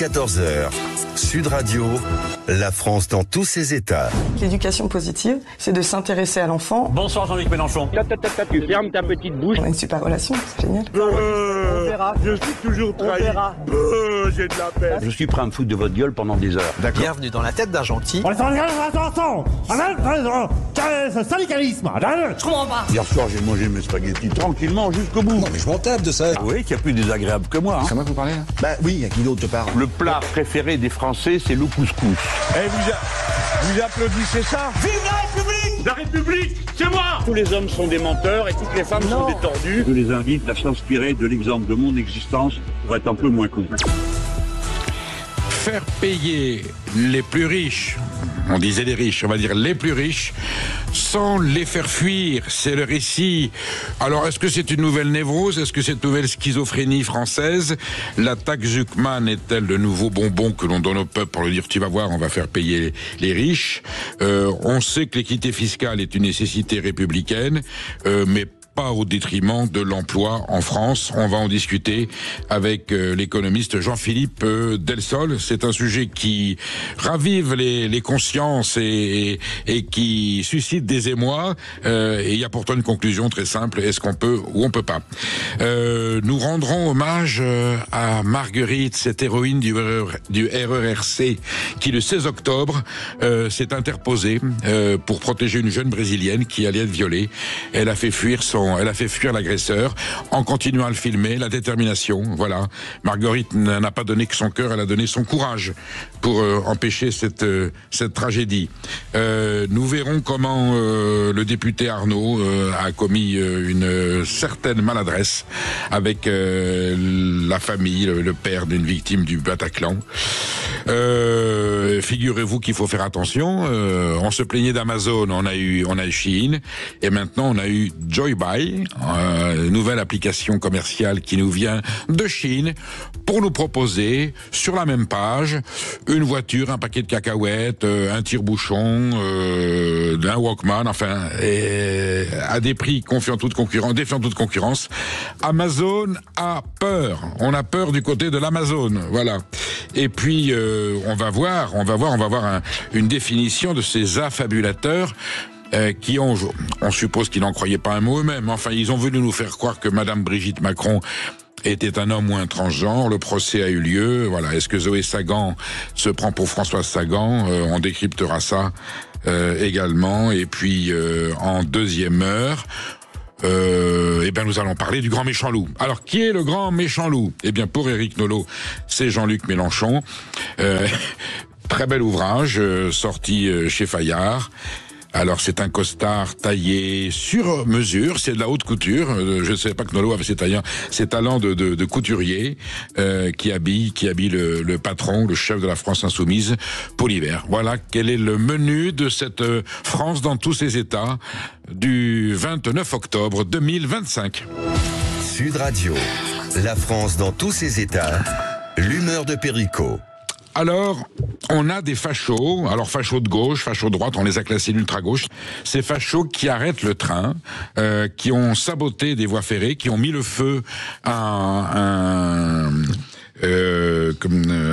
14h, Sud Radio, la France dans tous ses états. L'éducation positive, c'est de s'intéresser à l'enfant. Bonsoir Jean-Luc Mélenchon. Tu fermes ta petite bouche. On a une super relation, c'est génial. On verra. Je suis toujours trahi. On verra. J'ai de la peine. Je suis prêt à me foutre de votre gueule pendant des heures. D'accord. Bienvenue dans la tête d'un gentil. Ce syndicalisme. Je comprends pas. Hier soir, j'ai mangé mes spaghettis tranquillement jusqu'au bout. Non, mais je m'en tape de ça. Vous voyez qu'il y a plus désagréable que moi. C'est moi que vous parlez là? Bah oui, à qui d'autre te parle? Le plat préféré des Français, c'est le couscous. Et vous applaudissez ça? Vive la République! La République, c'est moi! Tous les hommes sont des menteurs et toutes les femmes sont des tordus. Je les invite à s'inspirer de l'exemple de mon existence pour être un peu moins con. Faire payer les plus riches, on disait les riches, on va dire les plus riches, sans les faire fuir, c'est le récit. Alors, est-ce que c'est une nouvelle névrose? Est-ce que c'est une nouvelle schizophrénie française? L'attaque Zuckman est-elle le nouveau bonbon que l'on donne au peuple pour lui dire, tu vas voir, on va faire payer les riches? On sait que l'équité fiscale est une nécessité républicaine, mais pas au détriment de l'emploi en France. On va en discuter avec l'économiste Jean-Philippe Delsol. C'est un sujet qui ravive les consciences et qui suscite des émois. Et il y a pourtant une conclusion très simple. Est-ce qu'on peut ou on peut pas? Nous rendrons hommage à Marguerite, cette héroïne du RERC, qui le 16 octobre s'est interposée pour protéger une jeune brésilienne qui allait être violée. Elle a fait fuir l'agresseur en continuant à le filmer. La détermination, voilà. Marguerite n'a pas donné que son cœur, elle a donné son courage pour empêcher cette tragédie. Nous verrons comment le député Arnaud a commis une certaine maladresse avec la famille, le père d'une victime du Bataclan. Figurez-vous qu'il faut faire attention. On se plaignait d'Amazon, on a eu Shein, et maintenant on a eu Joybuy, nouvelle application commerciale qui nous vient de Chine pour nous proposer sur la même page une voiture, un paquet de cacahuètes, un tire-bouchon, un Walkman, enfin, à des prix défiant toute concurrence. Amazon a peur. On a peur du côté de l'Amazon, voilà. Et puis on va voir une définition de ces affabulateurs. On suppose qu'ils n'en croyaient pas un mot eux-mêmes. Enfin, ils ont voulu nous faire croire que Madame Brigitte Macron était un homme ou un transgenre. Le procès a eu lieu. Voilà. Est-ce que Zoé Sagan se prend pour Françoise Sagan? On décryptera ça également. Et puis, en deuxième heure, nous allons parler du grand méchant loup. Alors, qui est le grand méchant loup? Eh bien, pour Éric Nolot, c'est Jean-Luc Mélenchon. Très bel ouvrage, sorti chez Fayard. Alors, c'est un costard taillé sur mesure, c'est de la haute couture. Je ne savais pas que Nolot avait ses talents de couturier, qui habille le patron, le chef de la France insoumise pour l'hiver. Voilà quel est le menu de cette France dans tous ses états du 29 octobre 2025. Sud Radio, la France dans tous ses états, l'humeur de Perico. Alors, on a des fachos, alors fachos de gauche, fachos de droite, on les a classés d'ultra-gauche, ces fachos qui arrêtent le train, qui ont saboté des voies ferrées, qui ont mis le feu à un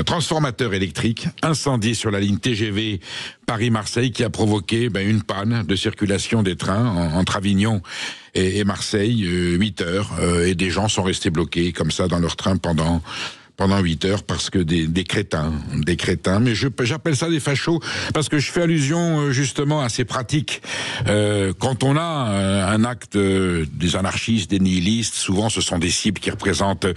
transformateur électrique, incendie sur la ligne TGV Paris-Marseille qui a provoqué une panne de circulation des trains entre Avignon et Marseille, 8 heures, et des gens sont restés bloqués comme ça dans leur train pendant 8 heures parce que des crétins, mais j'appelle ça des fachos parce que je fais allusion justement à ces pratiques. Quand on a un acte des anarchistes, des nihilistes, souvent ce sont des cibles qui représentent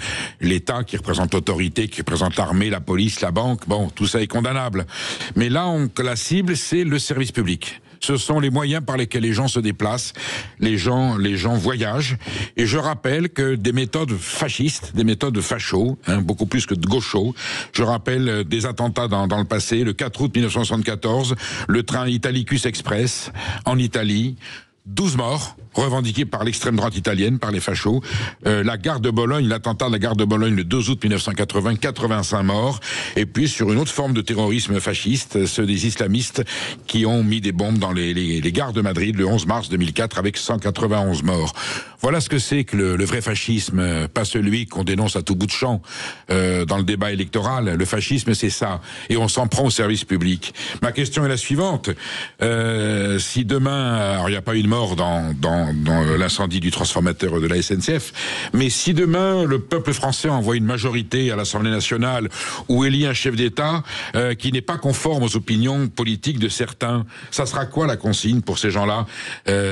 l'État, qui représentent l'autorité, qui représentent l'armée, la police, la banque. Bon, tout ça est condamnable. Mais là, la cible, c'est le service public. Ce sont les moyens par lesquels les gens se déplacent, les gens voyagent. Et je rappelle que des méthodes fascistes, des méthodes fachos, beaucoup plus que de gauchos. Je rappelle des attentats dans le passé, le 4 août 1974, le train Italicus Express en Italie, 12 morts. revendiqué par l'extrême droite italienne, par les fachos. La gare de Bologne, l'attentat de la gare de Bologne le 2 août 1980, 85 morts. Et puis sur une autre forme de terrorisme fasciste, ceux des islamistes qui ont mis des bombes dans les gares de Madrid le 11 mars 2004 avec 191 morts. Voilà ce que c'est que le vrai fascisme, pas celui qu'on dénonce à tout bout de champ dans le débat électoral. Le fascisme, c'est ça. Et on s'en prend au service public. Ma question est la suivante. Si demain, alors il n'y a pas eu de mort dans l'incendie du transformateur de la SNCF, mais si demain le peuple français envoie une majorité à l'Assemblée nationale ou élit un chef d'État qui n'est pas conforme aux opinions politiques de certains, ça sera quoi la consigne pour ces gens-là,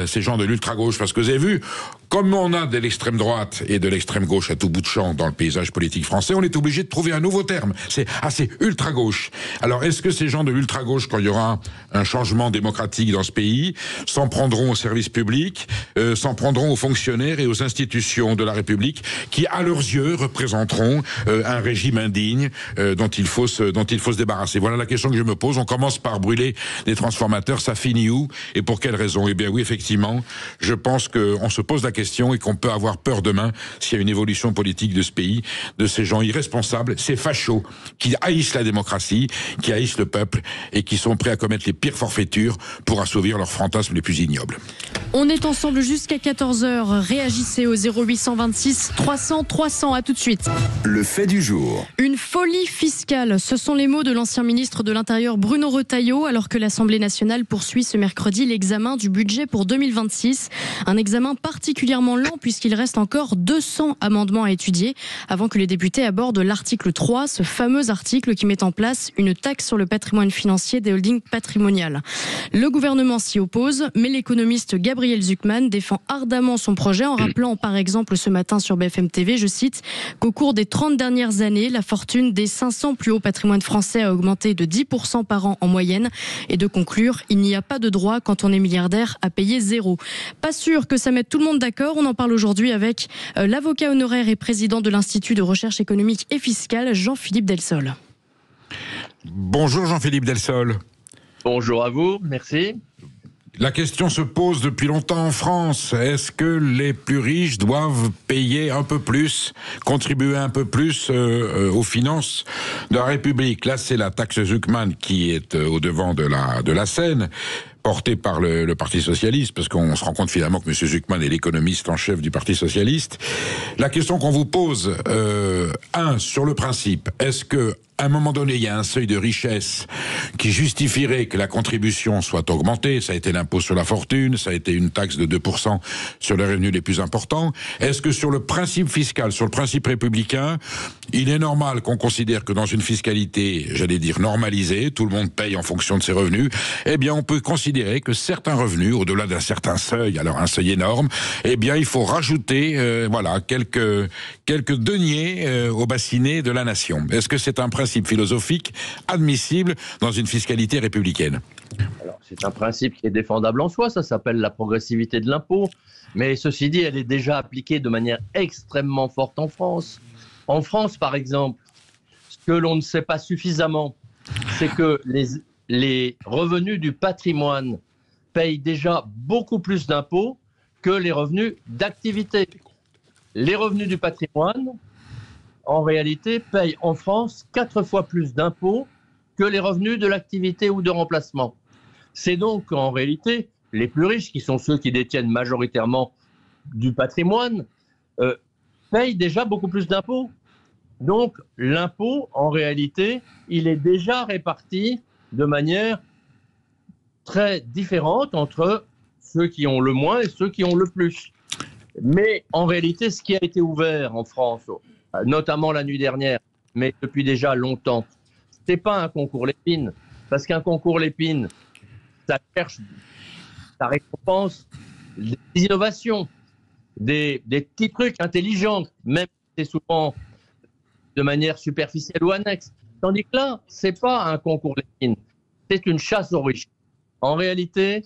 ces gens de l'ultra-gauche? Parce que vous avez vu, comme on a de l'extrême droite et de l'extrême gauche à tout bout de champ dans le paysage politique français, on est obligé de trouver un nouveau terme. C'est ultra-gauche. Alors, est-ce que ces gens de l'ultra-gauche, quand il y aura un changement démocratique dans ce pays, s'en prendront au service public, s'en prendront aux fonctionnaires et aux institutions de la République qui, à leurs yeux, représenteront un régime indigne dont il faut se débarrasser? Voilà la question que je me pose. On commence par brûler des transformateurs, ça finit où et pour quelles raisons? Eh bien oui, effectivement, je pense qu'on se pose la question et qu'on peut avoir peur demain, s'il y a une évolution politique de ce pays, de ces gens irresponsables, ces fachos qui haïssent la démocratie, qui haïssent le peuple et qui sont prêts à commettre les pires forfaitures pour assouvir leurs fantasmes les plus ignobles. On est ensemble jusqu'à 14h. Réagissez au 0826 300 300. À tout de suite. Le fait du jour. Une folie fiscale, ce sont les mots de l'ancien ministre de l'Intérieur Bruno Retailleau, alors que l'Assemblée nationale poursuit ce mercredi l'examen du budget pour 2026. Un examen particulièrement lent puisqu'il reste encore 200 amendements à étudier avant que les députés abordent l'article 3, ce fameux article qui met en place une taxe sur le patrimoine financier des holdings patrimoniales. Le gouvernement s'y oppose, mais l'économiste Gabriel Zucman défend ardemment son projet en rappelant par exemple ce matin sur BFM TV, je cite, qu'au cours des 30 dernières années, la fortune des 500 plus hauts patrimoines français a augmenté de 10% par an en moyenne, et de conclure, il n'y a pas de droit quand on est milliardaire à payer zéro. Pas sûr que ça mette tout le monde d'accord, on en parle aujourd'hui avec l'avocat honoraire et président de l'Institut de recherche économique et fiscale, Jean-Philippe Delsol. Bonjour Jean-Philippe Delsol. Bonjour à vous, merci. La question se pose depuis longtemps en France. Est-ce que les plus riches doivent payer un peu plus, contribuer un peu plus aux finances de la République? Là, c'est la taxe Zucman qui est au devant de la scène, portée par le Parti Socialiste, parce qu'on se rend compte finalement que M. Zucman est l'économiste en chef du Parti Socialiste. La question qu'on vous pose, sur le principe, est-ce que à un moment donné, il y a un seuil de richesse qui justifierait que la contribution soit augmentée? Ça a été l'impôt sur la fortune, ça a été une taxe de 2% sur les revenus les plus importants. Est-ce que sur le principe fiscal, sur le principe républicain, il est normal qu'on considère que dans une fiscalité, j'allais dire normalisée, tout le monde paye en fonction de ses revenus, eh bien on peut considérer que certains revenus, au-delà d'un certain seuil, alors un seuil énorme, eh bien il faut rajouter quelques deniers au bassinet de la nation. Est-ce que c'est un principe philosophique admissible dans une fiscalité républicaine? Alors, c'est un principe qui est défendable en soi, ça s'appelle la progressivité de l'impôt, mais ceci dit, elle est déjà appliquée de manière extrêmement forte en France. En France, par exemple, ce que l'on ne sait pas suffisamment, c'est que les revenus du patrimoine payent déjà beaucoup plus d'impôts que les revenus d'activité. Les revenus du patrimoine, en réalité, payent en France 4 fois plus d'impôts que les revenus de l'activité ou de remplacement. C'est donc en réalité les plus riches, qui sont ceux qui détiennent majoritairement du patrimoine, payent déjà beaucoup plus d'impôts. Donc l'impôt, en réalité, il est déjà réparti de manière très différente entre ceux qui ont le moins et ceux qui ont le plus. Mais en réalité, ce qui a été ouvert en France, notamment la nuit dernière, mais depuis déjà longtemps, c'est pas un concours Lépine, parce qu'un concours Lépine, ça cherche, ça récompense des innovations, des petits trucs intelligents, même si c'est souvent de manière superficielle ou annexe. Tandis que là, c'est pas un concours Lépine, c'est une chasse aux riches. En réalité,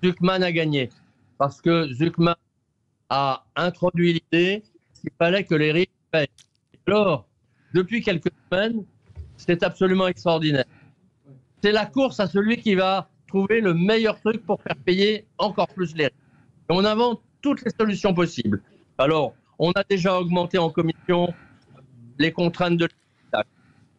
Zucman a gagné, parce que Zucman a introduit l'idée qu'il fallait que les riches payent. Alors, depuis quelques semaines, c'est absolument extraordinaire. C'est la course à celui qui va trouver le meilleur truc pour faire payer encore plus les riches. On invente toutes les solutions possibles. Alors, on a déjà augmenté en commission les contraintes de l'État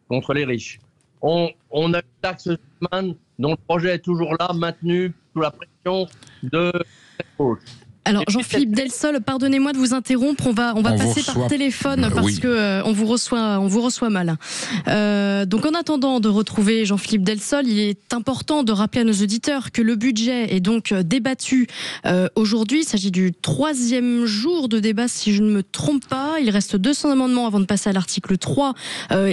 contre les riches. On a une taxe Zucman dont le projet est toujours là, maintenu sous la pression de la gauche. Alors Jean-Philippe Delsol, pardonnez-moi de vous interrompre, on va passer par téléphone parce que on vous reçoit mal. Donc en attendant de retrouver Jean-Philippe Delsol, il est important de rappeler à nos auditeurs que le budget est donc débattu aujourd'hui. Il s'agit du 3e jour de débat si je ne me trompe pas. Il reste 200 amendements avant de passer à l'article 3.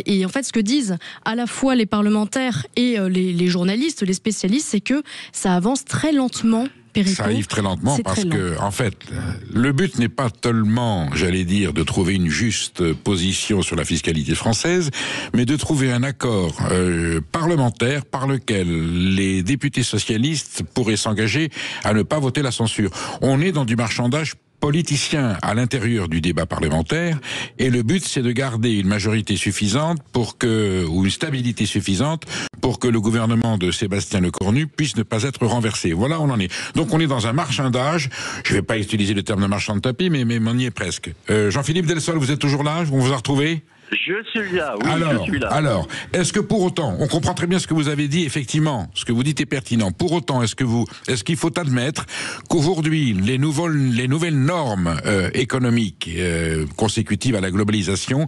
Et en fait ce que disent à la fois les parlementaires et les journalistes, les spécialistes, c'est que ça avance très lentement. Perico, ça arrive très lentement parce que, en fait, le but n'est pas tellement, j'allais dire, de trouver une juste position sur la fiscalité française, mais de trouver un accord parlementaire par lequel les députés socialistes pourraient s'engager à ne pas voter la censure. On est dans du marchandage politicien à l'intérieur du débat parlementaire, et le but c'est de garder une majorité suffisante ou une stabilité suffisante pour que le gouvernement de Sébastien Lecornu puisse ne pas être renversé. Voilà, on en est. Donc on est dans un marchandage, je ne vais pas utiliser le terme de marchand de tapis, mais on y est presque. Jean-Philippe Delsol, vous êtes toujours là? On vous a retrouvé? Je suis là, oui, je suis là. Alors, est-ce que pour autant, on comprend très bien ce que vous avez dit, effectivement, ce que vous dites est pertinent. Pour autant, est-ce qu'il faut admettre qu'aujourd'hui, les nouvelles normes économiques consécutives à la globalisation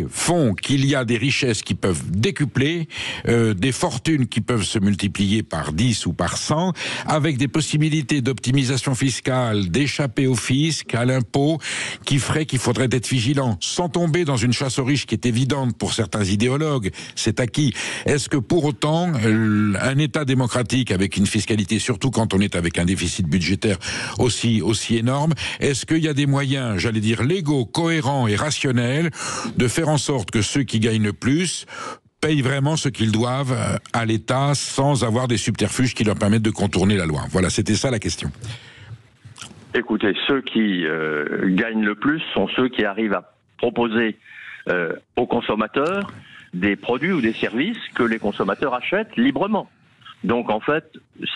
font qu'il y a des richesses qui peuvent décupler, des fortunes qui peuvent se multiplier par 10 ou par 100, avec des possibilités d'optimisation fiscale, d'échapper au fisc, à l'impôt, qui ferait qu'il faudrait être vigilant, sans tomber dans une chasse aux riches qui est évidente pour certains idéologues, c'est acquis. Est-ce que pour autant, un État démocratique avec une fiscalité, surtout quand on est avec un déficit budgétaire aussi énorme, est-ce qu'il y a des moyens, j'allais dire, légaux, cohérents et rationnels de faire en sorte que ceux qui gagnent le plus payent vraiment ce qu'ils doivent à l'État sans avoir des subterfuges qui leur permettent de contourner la loi? Voilà, c'était ça la question. Écoutez, ceux qui gagnent le plus sont ceux qui arrivent à proposer aux consommateurs des produits ou des services que les consommateurs achètent librement. Donc en fait,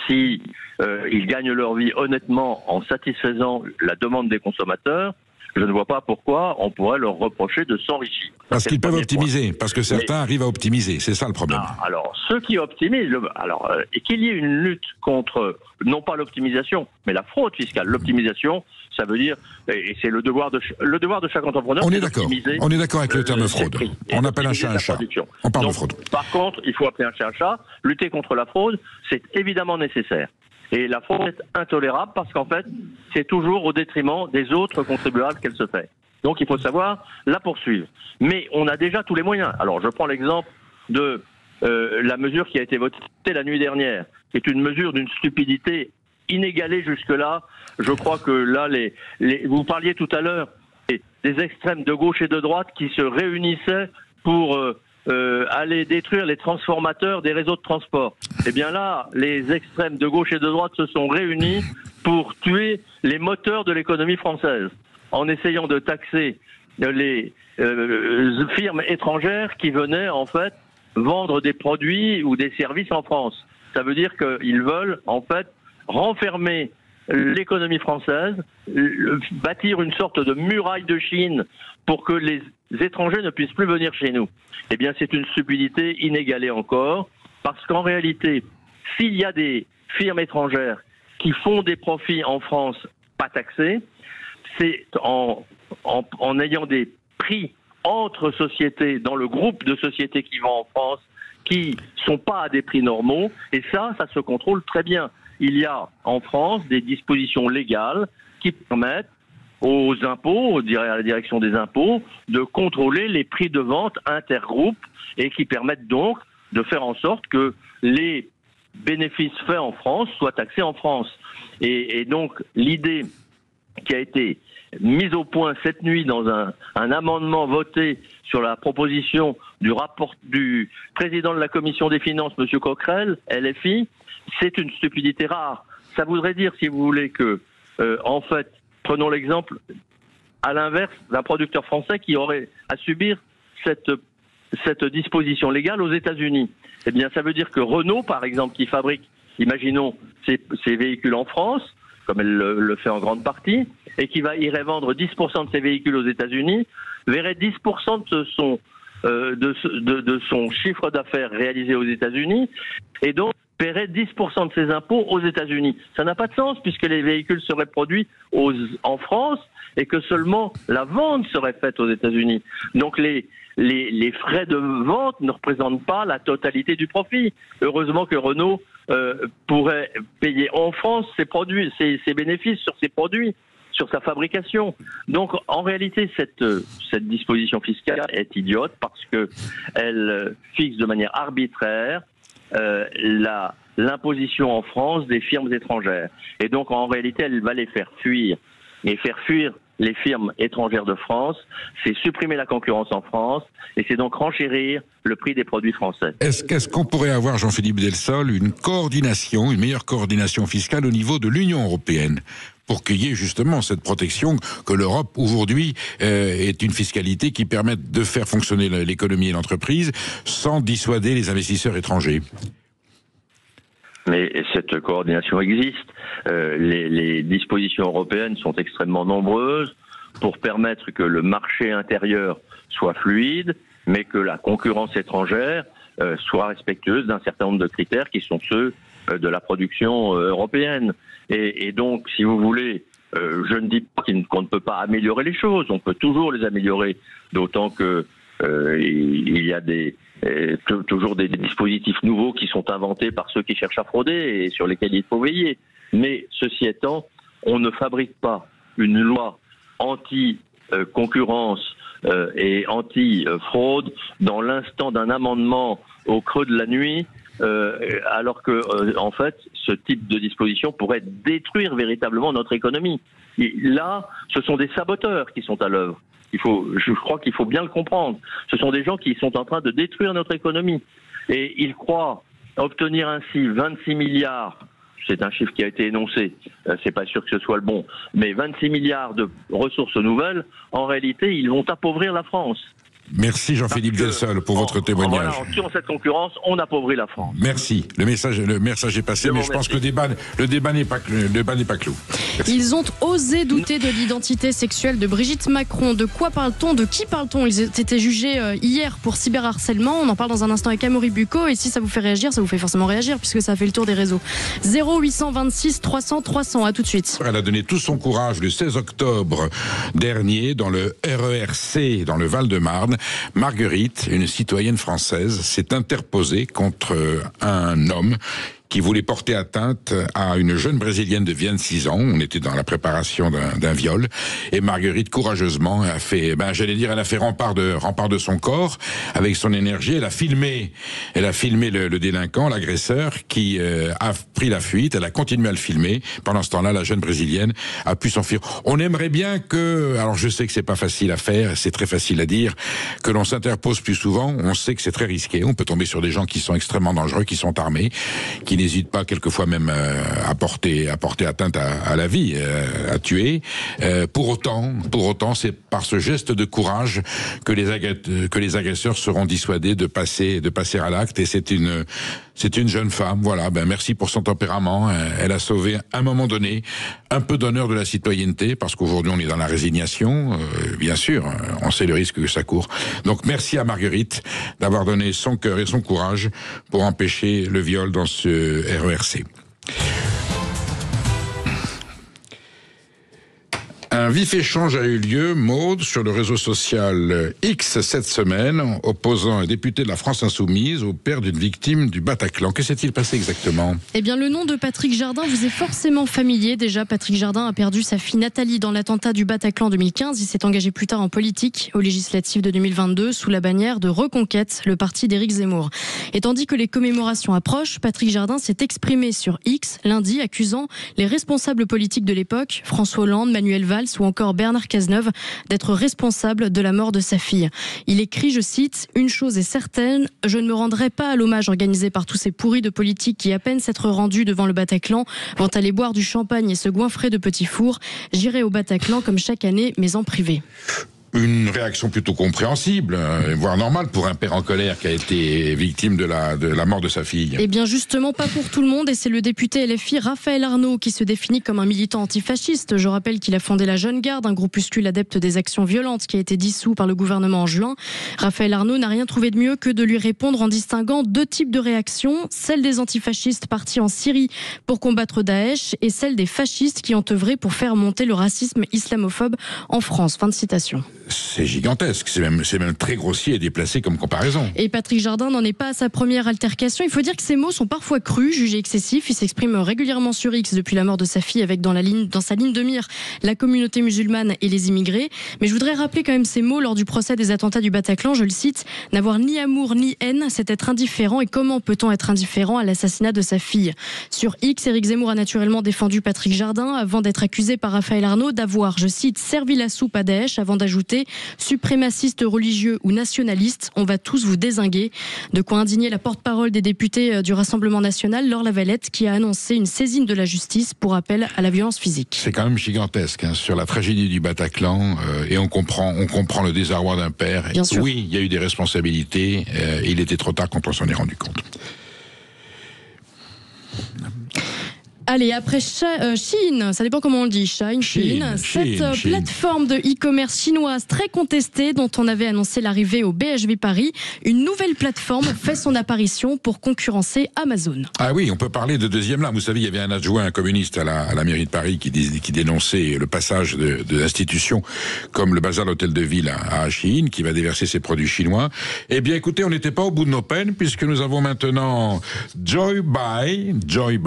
si ils gagnent leur vie honnêtement en satisfaisant la demande des consommateurs, je ne vois pas pourquoi on pourrait leur reprocher de s'enrichir. Parce qu'ils peuvent optimiser, parce que certains arrivent à optimiser, c'est ça le problème. Alors, ceux qui optimisent, et qu'il y ait une lutte contre, non pas l'optimisation, mais la fraude fiscale. L'optimisation, ça veut dire, et c'est le devoir de chaque entrepreneur. On est d'accord avec le terme fraude. On appelle un chat un chat. On parle de fraude. Par contre, il faut appeler un chat un chat. Lutter contre la fraude, c'est évidemment nécessaire. Et la fraude est intolérable parce qu'en fait, c'est toujours au détriment des autres contribuables qu'elle se fait. Donc il faut savoir la poursuivre. Mais on a déjà tous les moyens. Alors je prends l'exemple de la mesure qui a été votée la nuit dernière, qui est une mesure d'une stupidité inégalée jusque-là. Je crois que là, vous parliez tout à l'heure des extrêmes de gauche et de droite qui se réunissaient pour aller détruire les transformateurs des réseaux de transport. Eh bien là, les extrêmes de gauche et de droite se sont réunis pour tuer les moteurs de l'économie française, en essayant de taxer les firmes étrangères qui venaient en fait vendre des produits ou des services en France. Ça veut dire qu'ils veulent en fait renfermer l'économie française, bâtir une sorte de muraille de Chine pour que les étrangers ne puissent plus venir chez nous. Eh bien, c'est une stupidité inégalée encore, parce qu'en réalité, s'il y a des firmes étrangères qui font des profits en France pas taxés, c'est en ayant des prix entre sociétés, dans le groupe de sociétés qui vont en France, qui sont pas à des prix normaux, et ça se contrôle très bien. Il y a en France des dispositions légales qui permettent aux impôts, à la direction des impôts, de contrôler les prix de vente intergroupes et qui permettent donc de faire en sorte que les bénéfices faits en France soient taxés en France. Et donc l'idée qui a été mise au point cette nuit dans un amendement voté sur la proposition du président de la commission des finances, M. Coquerel, LFI, c'est une stupidité rare. Ça voudrait dire, si vous voulez, que, en fait, prenons l'exemple, à l'inverse, d'un producteur français qui aurait à subir cette disposition légale aux États-Unis. Eh bien, ça veut dire que Renault, par exemple, qui fabrique, imaginons, ses véhicules en France, comme elle le fait en grande partie, et qui irait vendre 10% de ses véhicules aux États-Unis, verrait 10% de son chiffre d'affaires réalisé aux États-Unis, et donc paierait 10% de ses impôts aux États-Unis. Ça n'a pas de sens puisque les véhicules seraient produits en France et que seulement la vente serait faite aux États-Unis. Donc les frais de vente ne représentent pas la totalité du profit. Heureusement que Renault pourrait payer en France ses bénéfices sur ses produits, sur sa fabrication. Donc en réalité, cette disposition fiscale est idiote parce que elle fixe de manière arbitraire l'imposition en France des firmes étrangères. Et donc, en réalité, elle va les faire fuir. Et faire fuir les firmes étrangères de France, c'est supprimer la concurrence en France, et c'est donc renchérir le prix des produits français. Est-ce qu'on pourrait avoir, Jean-Philippe Delsol, une meilleure coordination fiscale au niveau de l'Union européenne pour qu'il y ait justement cette protection que l'Europe, aujourd'hui, est une fiscalité qui permette de faire fonctionner l'économie et l'entreprise sans dissuader les investisseurs étrangers? Mais cette coordination existe. Les dispositions européennes sont extrêmement nombreuses pour permettre que le marché intérieur soit fluide, mais que la concurrence étrangère soit respectueuse d'un certain nombre de critères qui sont ceux de la production européenne. Et donc, si vous voulez, je ne dis pas qu'on ne peut pas améliorer les choses, on peut toujours les améliorer, d'autant que il y a toujours des dispositifs nouveaux qui sont inventés par ceux qui cherchent à frauder et sur lesquels il faut veiller. Mais ceci étant, on ne fabrique pas une loi anti-concurrence et anti-fraude dans l'instant d'un amendement au creux de la nuit, alors que, en fait, ce type de disposition pourrait détruire véritablement notre économie. Et là, ce sont des saboteurs qui sont à l'œuvre. Je crois qu'il faut bien le comprendre. Ce sont des gens qui sont en train de détruire notre économie. Et ils croient obtenir ainsi 26 milliards, c'est un chiffre qui a été énoncé, c'est pas sûr que ce soit le bon, mais 26 milliards de ressources nouvelles, en réalité, ils vont appauvrir la France. Merci Jean-Philippe Delsol pour votre témoignage. En tuant cette concurrence, on appauvrit la France. Merci. Le message est passé, mais je pense que le débat n'est pas clos. Merci. Ils ont osé douter de l'identité sexuelle de Brigitte Macron. De quoi parle-t-on? De qui parle-t-on? Ils étaient jugés hier pour cyberharcèlement. On en parle dans un instant avec Amaury Bucco. Et si ça vous fait réagir, ça vous fait forcément réagir puisque ça a fait le tour des réseaux. 0826 300 300. À tout de suite. Elle a donné tout son courage le 16 octobre dernier dans le RERC, dans le Val-de-Marne. Marguerite, une citoyenne française, s'est interposée contre un homme qui voulait porter atteinte à une jeune brésilienne de 26 ans. On était dans la préparation d'un viol. Et Marguerite, courageusement, a fait, elle a fait rempart de son corps avec son énergie. Elle a filmé le délinquant, l'agresseur, qui a pris la fuite. Elle a continué à le filmer. Pendant ce temps-là, la jeune brésilienne a pu s'enfuir. On aimerait bien alors je sais que c'est pas facile à faire, c'est très facile à dire, que l'on s'interpose plus souvent. On sait que c'est très risqué. On peut tomber sur des gens qui sont extrêmement dangereux, qui sont armés, qui n'hésite pas quelquefois même à porter atteinte à la vie, à tuer. Pour autant, c'est par ce geste de courage que les agresseurs seront dissuadés de passer à l'acte. Et c'est une jeune femme. Voilà. Merci pour son tempérament. Elle a sauvé à un moment donné un peu d'honneur de la citoyenneté, parce qu'aujourd'hui on est dans la résignation. Bien sûr, on sait le risque que ça court. Donc merci à Marguerite d'avoir donné son cœur et son courage pour empêcher le viol dans ce RERC. Un vif échange a eu lieu, Maude, sur le réseau social X cette semaine, opposant un député de la France Insoumise au père d'une victime du Bataclan. Que s'est-il passé exactement? Eh bien, le nom de Patrick Jardin vous est forcément familier. Déjà, Patrick Jardin a perdu sa fille Nathalie dans l'attentat du Bataclan 2015. Il s'est engagé plus tard en politique, aux législatives de 2022, sous la bannière de Reconquête, le parti d'Éric Zemmour. Et tandis que les commémorations approchent, Patrick Jardin s'est exprimé sur X lundi, accusant les responsables politiques de l'époque, François Hollande, Manuel Valls ou encore Bernard Cazeneuve, d'être responsables de la mort de sa fille. Il écrit, je cite, « Une chose est certaine, je ne me rendrai pas à l'hommage organisé par tous ces pourris de politiques qui, à peine s'être rendus devant le Bataclan, vont aller boire du champagne et se goinfrer de petits fours. J'irai au Bataclan comme chaque année, mais en privé. » une réaction plutôt compréhensible, voire normale pour un père en colère qui a été victime de la mort de sa fille. Eh bien justement, pas pour tout le monde, et c'est le député LFI Raphaël Arnaud qui se définit comme un militant antifasciste. Je rappelle qu'il a fondé la Jeune Garde, un groupuscule adepte des actions violentes qui a été dissous par le gouvernement en juin. Raphaël Arnaud n'a rien trouvé de mieux que de lui répondre en distinguant deux types de réactions, celle des antifascistes partis en Syrie pour combattre Daesh et celle des fascistes qui ont œuvré pour faire monter le racisme islamophobe en France. Fin de citation. C'est gigantesque, c'est même très grossier et déplacé comme comparaison. Et Patrick Jardin n'en est pas à sa première altercation. Il faut dire que ces mots sont parfois crus, jugés excessifs. Il s'exprime régulièrement sur X depuis la mort de sa fille, avec dans sa ligne de mire la communauté musulmane et les immigrés. Mais je voudrais rappeler quand même ces mots lors du procès des attentats du Bataclan. Je le cite: n'avoir ni amour ni haine, c'est être indifférent. Et comment peut-on être indifférent à l'assassinat de sa fille? Sur X, Éric Zemmour a naturellement défendu Patrick Jardin avant d'être accusé par Raphaël Arnaud d'avoir, je cite, servi la soupe à Daesh, avant d'ajouter: suprémacistes religieux ou nationalistes, on va tous vous dézinguer. De quoi indigner la porte-parole des députés du Rassemblement national, Laure Lavalette, qui a annoncé une saisine de la justice pour appel à la violence physique. C'est quand même gigantesque, sur la tragédie du Bataclan, et on comprend le désarroi d'un père. Bien sûr. Oui, il y a eu des responsabilités, et il était trop tard quand on s'en est rendu compte. Allez, après Shein, ça dépend comment on le dit, Shein, cette plateforme de e-commerce chinoise très contestée dont on avait annoncé l'arrivée au BHV Paris, une nouvelle plateforme fait son apparition pour concurrencer Amazon. Ah oui, on peut parler de deuxième lame. Vous savez, il y avait un adjoint communiste à la mairie de Paris qui dénonçait le passage de l'institution comme le bazar d'hôtel de ville à Shein, qui va déverser ses produits chinois. Eh bien, écoutez, on n'était pas au bout de nos peines, puisque nous avons maintenant Joybuy, Joy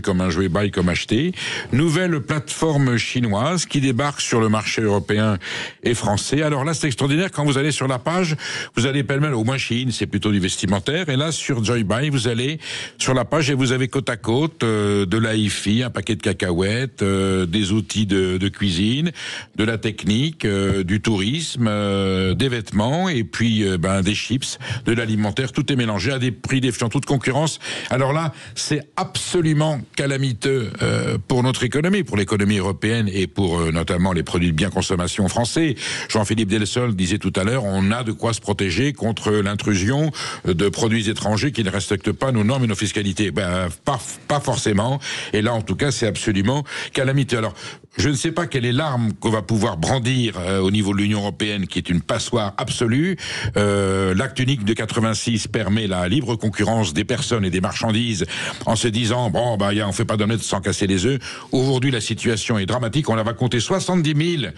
comme un jouet, buy comme acheter, nouvelle plateforme chinoise qui débarque sur le marché européen et français. Alors là, c'est extraordinaire, quand vous allez sur la page, vous allez pêle-mêle, au moins Shein, c'est plutôt du vestimentaire, et là, sur Joybuy, vous allez sur la page et vous avez côte à côte de la hi-fi, un paquet de cacahuètes, des outils de cuisine, de la technique, du tourisme, des vêtements, et puis des chips, de l'alimentaire, tout est mélangé à des prix défiant toute concurrence. Alors là, c'est absolument calamiteux pour notre économie, pour l'économie européenne et pour notamment les produits de bien consommation français. Jean-Philippe Delsol disait tout à l'heure, on a de quoi se protéger contre l'intrusion de produits étrangers qui ne respectent pas nos normes et nos fiscalités. Pas forcément. Et là, en tout cas, c'est absolument calamiteux. Alors, je ne sais pas quelle est l'arme qu'on va pouvoir brandir au niveau de l'Union européenne, qui est une passoire absolue. L'acte unique de 86 permet la libre concurrence des personnes et des marchandises en se disant, on fait pas d'omelette sans casser les œufs. Aujourd'hui, la situation est dramatique. On va compter 70 000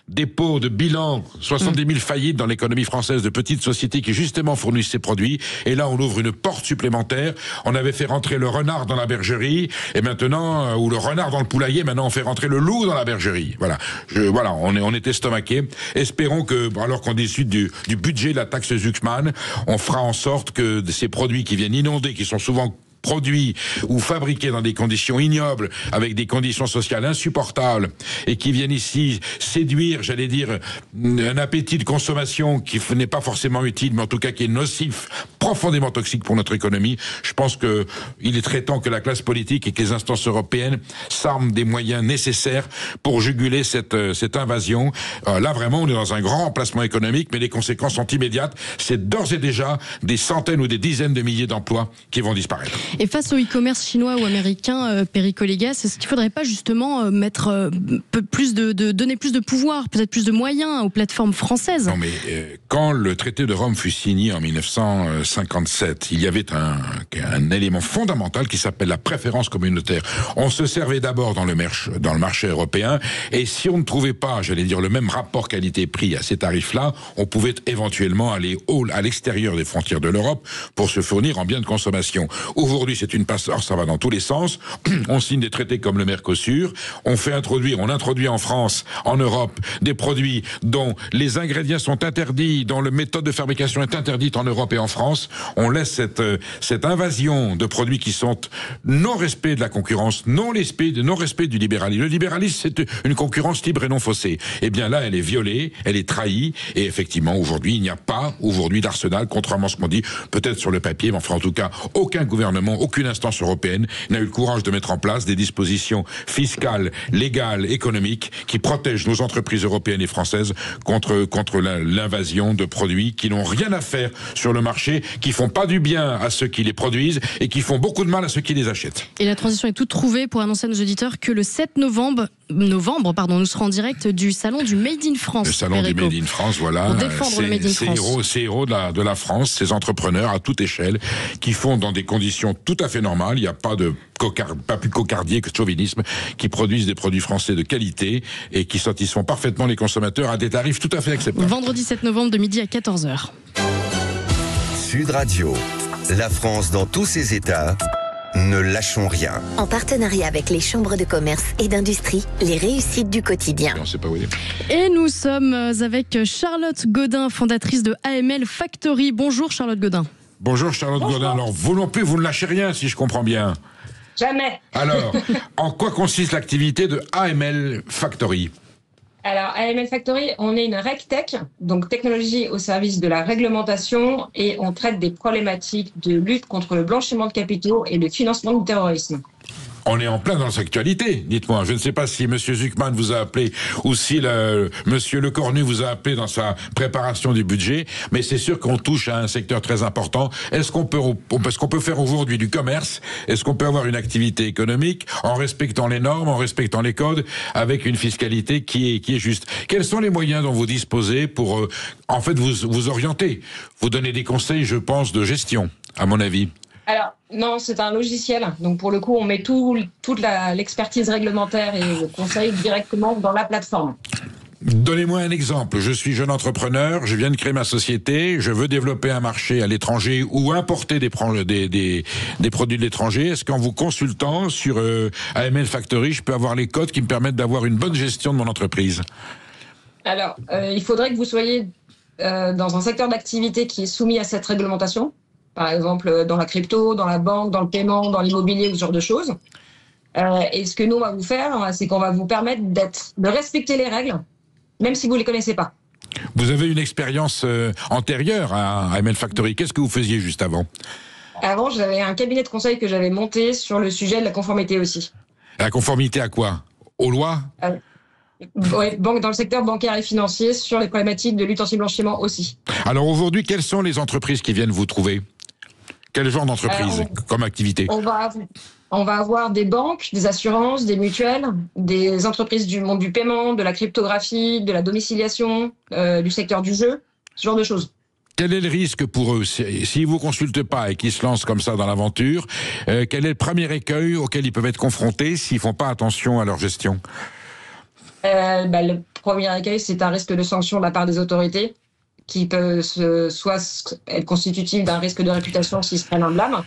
dépôts de bilan, 70 000 faillites dans l'économie française de petites sociétés qui justement fournissent ces produits. Et là, on ouvre une porte supplémentaire. On avait fait rentrer le renard dans la bergerie, et maintenant, ou le renard dans le poulailler, maintenant on fait rentrer le loup dans la bergerie. Voilà, on est estomaqué. Espérons que, alors qu'on décide du budget de la taxe Zuxman, on fera en sorte que ces produits qui viennent inonder, qui sont souvent produits ou fabriqués dans des conditions ignobles, avec des conditions sociales insupportables, et qui viennent ici séduire, j'allais dire, un appétit de consommation qui n'est pas forcément utile, mais en tout cas qui est nocif, profondément toxique pour notre économie. Je pense que il est très temps que la classe politique et que les instances européennes s'arment des moyens nécessaires pour juguler cette invasion. Là, vraiment, on est dans un grand emplacement économique, mais les conséquences sont immédiates. C'est d'ores et déjà des centaines ou des dizaines de milliers d'emplois qui vont disparaître. Et face au e-commerce chinois ou américain, Perico Légas, est-ce qu'il ne faudrait pas justement mettre donner plus de pouvoir, peut-être plus de moyens aux plateformes françaises? Non, mais quand le traité de Rome fut signé en 1957, il y avait un élément fondamental qui s'appelle la préférence communautaire. On se servait d'abord dans le marché européen, et si on ne trouvait pas, j'allais dire, le même rapport qualité-prix à ces tarifs-là, on pouvait éventuellement aller à l'extérieur des frontières de l'Europe pour se fournir en biens de consommation. Aujourd'hui, c'est une passoire, ça va dans tous les sens. On signe des traités comme le Mercosur. On introduit en France, en Europe, des produits dont les ingrédients sont interdits, dont la méthode de fabrication est interdite en Europe et en France. On laisse cette invasion de produits qui sont non-respect de la concurrence, non-respect du libéralisme. Le libéralisme, c'est une concurrence libre et non faussée. Eh bien là, elle est violée, elle est trahie, et effectivement, aujourd'hui, il n'y a pas d'arsenal, contrairement à ce qu'on dit, peut-être sur le papier, mais enfin, en tout cas, aucun gouvernement évidemment, aucune instance européenne n'a eu le courage de mettre en place des dispositions fiscales, légales, économiques qui protègent nos entreprises européennes et françaises contre l'invasion de produits qui n'ont rien à faire sur le marché, qui font pas du bien à ceux qui les produisent et qui font beaucoup de mal à ceux qui les achètent. Et la transition est toute trouvée pour annoncer à nos auditeurs que le 7 novembre, nous serons en direct du salon du Made in France. Le salon du Made in France, voilà. Pour défendre le Made in France. Ces héros de la France, ces entrepreneurs à toute échelle, qui font dans des conditions tout à fait normales, il n'y a pas plus cocardier que de chauvinisme, qui produisent des produits français de qualité et qui satisfont parfaitement les consommateurs à des tarifs tout à fait acceptables. Vendredi 7 novembre de midi à 14h. Sud Radio, la France dans tous ses états, ne lâchons rien. En partenariat avec les chambres de commerce et d'industrie, les réussites du quotidien. On sait pas où il est. Et nous sommes avec Charlotte Godin, fondatrice de AML Factory. Bonjour Charlotte Godin. Bonjour Charlotte Godin. Alors, vous non plus, vous ne lâchez rien, si je comprends bien. Jamais. Alors, en quoi consiste l'activité de AML Factory ? Alors, AML Factory, on est une RegTech, donc technologie au service de la réglementation, et on traite des problématiques de lutte contre le blanchiment de capitaux et le financement du terrorisme. On est en plein dans l'actualité, dites-moi. Je ne sais pas si M. Zuckman vous a appelé ou si M. Lecornu vous a appelé dans sa préparation du budget, mais c'est sûr qu'on touche à un secteur très important. Est-ce qu'on peut faire aujourd'hui du commerce? Est-ce qu'on peut avoir une activité économique en respectant les normes, en respectant les codes, avec une fiscalité qui est juste? Quels sont les moyens dont vous disposez pour, en fait, vous orienter? Vous donner des conseils, je pense, de gestion, à mon avis. Alors, non, c'est un logiciel. Donc, pour le coup, on met toute l'expertise réglementaire et le conseil directement dans la plateforme. Donnez-moi un exemple. Je suis jeune entrepreneur, je viens de créer ma société, je veux développer un marché à l'étranger ou importer des produits de l'étranger. Est-ce qu'en vous consultant sur AML Factory, je peux avoir les codes qui me permettent d'avoir une bonne gestion de mon entreprise? Alors, il faudrait que vous soyez dans un secteur d'activité qui est soumis à cette réglementation. Par exemple, dans la crypto, dans la banque, dans le paiement, dans l'immobilier, ou ce genre de choses. Et ce que nous, on va vous faire, c'est qu'on va vous permettre de respecter les règles, même si vous ne les connaissez pas. Vous avez une expérience antérieure à AML Factory. Qu'est-ce que vous faisiez juste avant? Avant, j'avais un cabinet de conseil que j'avais monté sur le sujet de la conformité aussi. La conformité à quoi? Aux lois? Oui, dans le secteur bancaire et financier, sur les problématiques de lutte anti-blanchiment aussi. Alors aujourd'hui, quelles sont les entreprises qui viennent vous trouver? Quel genre d'entreprise comme activité? On va avoir des banques, des assurances, des mutuelles, des entreprises du monde du paiement, de la cryptographie, de la domiciliation, du secteur du jeu, ce genre de choses. Quel est le risque pour eux s'ils ne vous consultent pas et qu'ils se lancent comme ça dans l'aventure? Quel est le premier écueil auquel ils peuvent être confrontés s'ils ne font pas attention à leur gestion? Le premier écueil, c'est un risque de sanction de la part des autorités qui peut soit être constitutif d'un risque de réputation s'ils se prennent un blâme,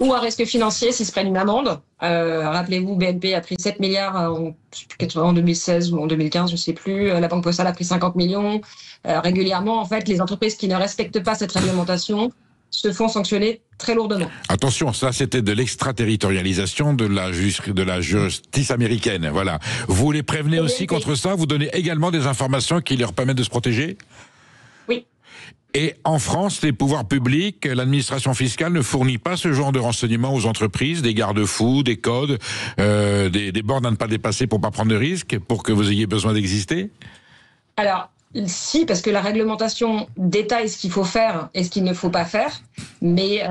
ou un risque financier s'ils se prennent une amende. Rappelez-vous, BNP a pris 7 milliards en 2016 ou en 2015, je ne sais plus. La Banque Postale a pris 50 millions. Régulièrement, en fait, les entreprises qui ne respectent pas cette réglementation se font sanctionner très lourdement. Attention, ça c'était de l'extraterritorialisation de la justice américaine. Voilà. Vous les prévenez aussi contre ça? Vous donnez également des informations qui leur permettent de se protéger? Oui. Et en France, les pouvoirs publics, l'administration fiscale ne fournit pas ce genre de renseignements aux entreprises, des garde-fous, des codes, des bornes à ne pas dépasser pour ne pas prendre de risques, pour que vous ayez besoin d'exister? Alors, si, parce que la réglementation détaille ce qu'il faut faire et ce qu'il ne faut pas faire. Mais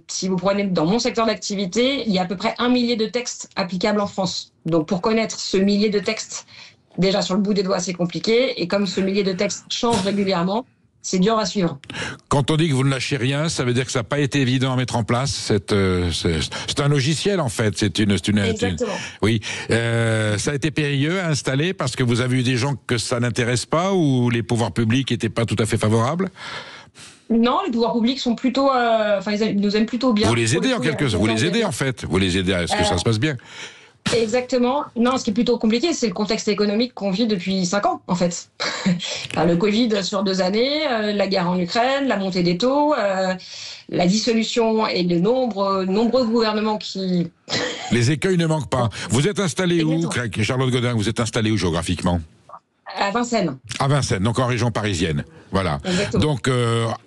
si vous prenez dans mon secteur d'activité, il y a à peu près 1 millier de textes applicables en France. Donc pour connaître ce millier de textes, déjà sur le bout des doigts, c'est compliqué. Et comme ce millier de textes change régulièrement, c'est dur à suivre. Quand on dit que vous ne lâchez rien, ça veut dire que ça n'a pas été évident à mettre en place. C'est un logiciel en fait. Exactement. Oui. Ça a été périlleux à installer parce que vous avez eu des gens que ça n'intéresse pas ou les pouvoirs publics n'étaient pas tout à fait favorables? Non, les pouvoirs publics sont plutôt, ils nous aiment plutôt bien. Vous les aidez en quelque sorte. Vous les aidez en fait. Vous les aidez à ce que ça se passe bien. Exactement. Non, ce qui est plutôt compliqué, c'est le contexte économique qu'on vit depuis 5 ans, en fait. Le Covid sur 2 années, la guerre en Ukraine, la montée des taux, la dissolution et de nombreux gouvernements qui... Les écueils ne manquent pas. Vous êtes installé où, Charlotte Godin? Vous êtes installé où géographiquement? À Vincennes. À Vincennes, donc en région parisienne. Voilà. Exactement. Donc,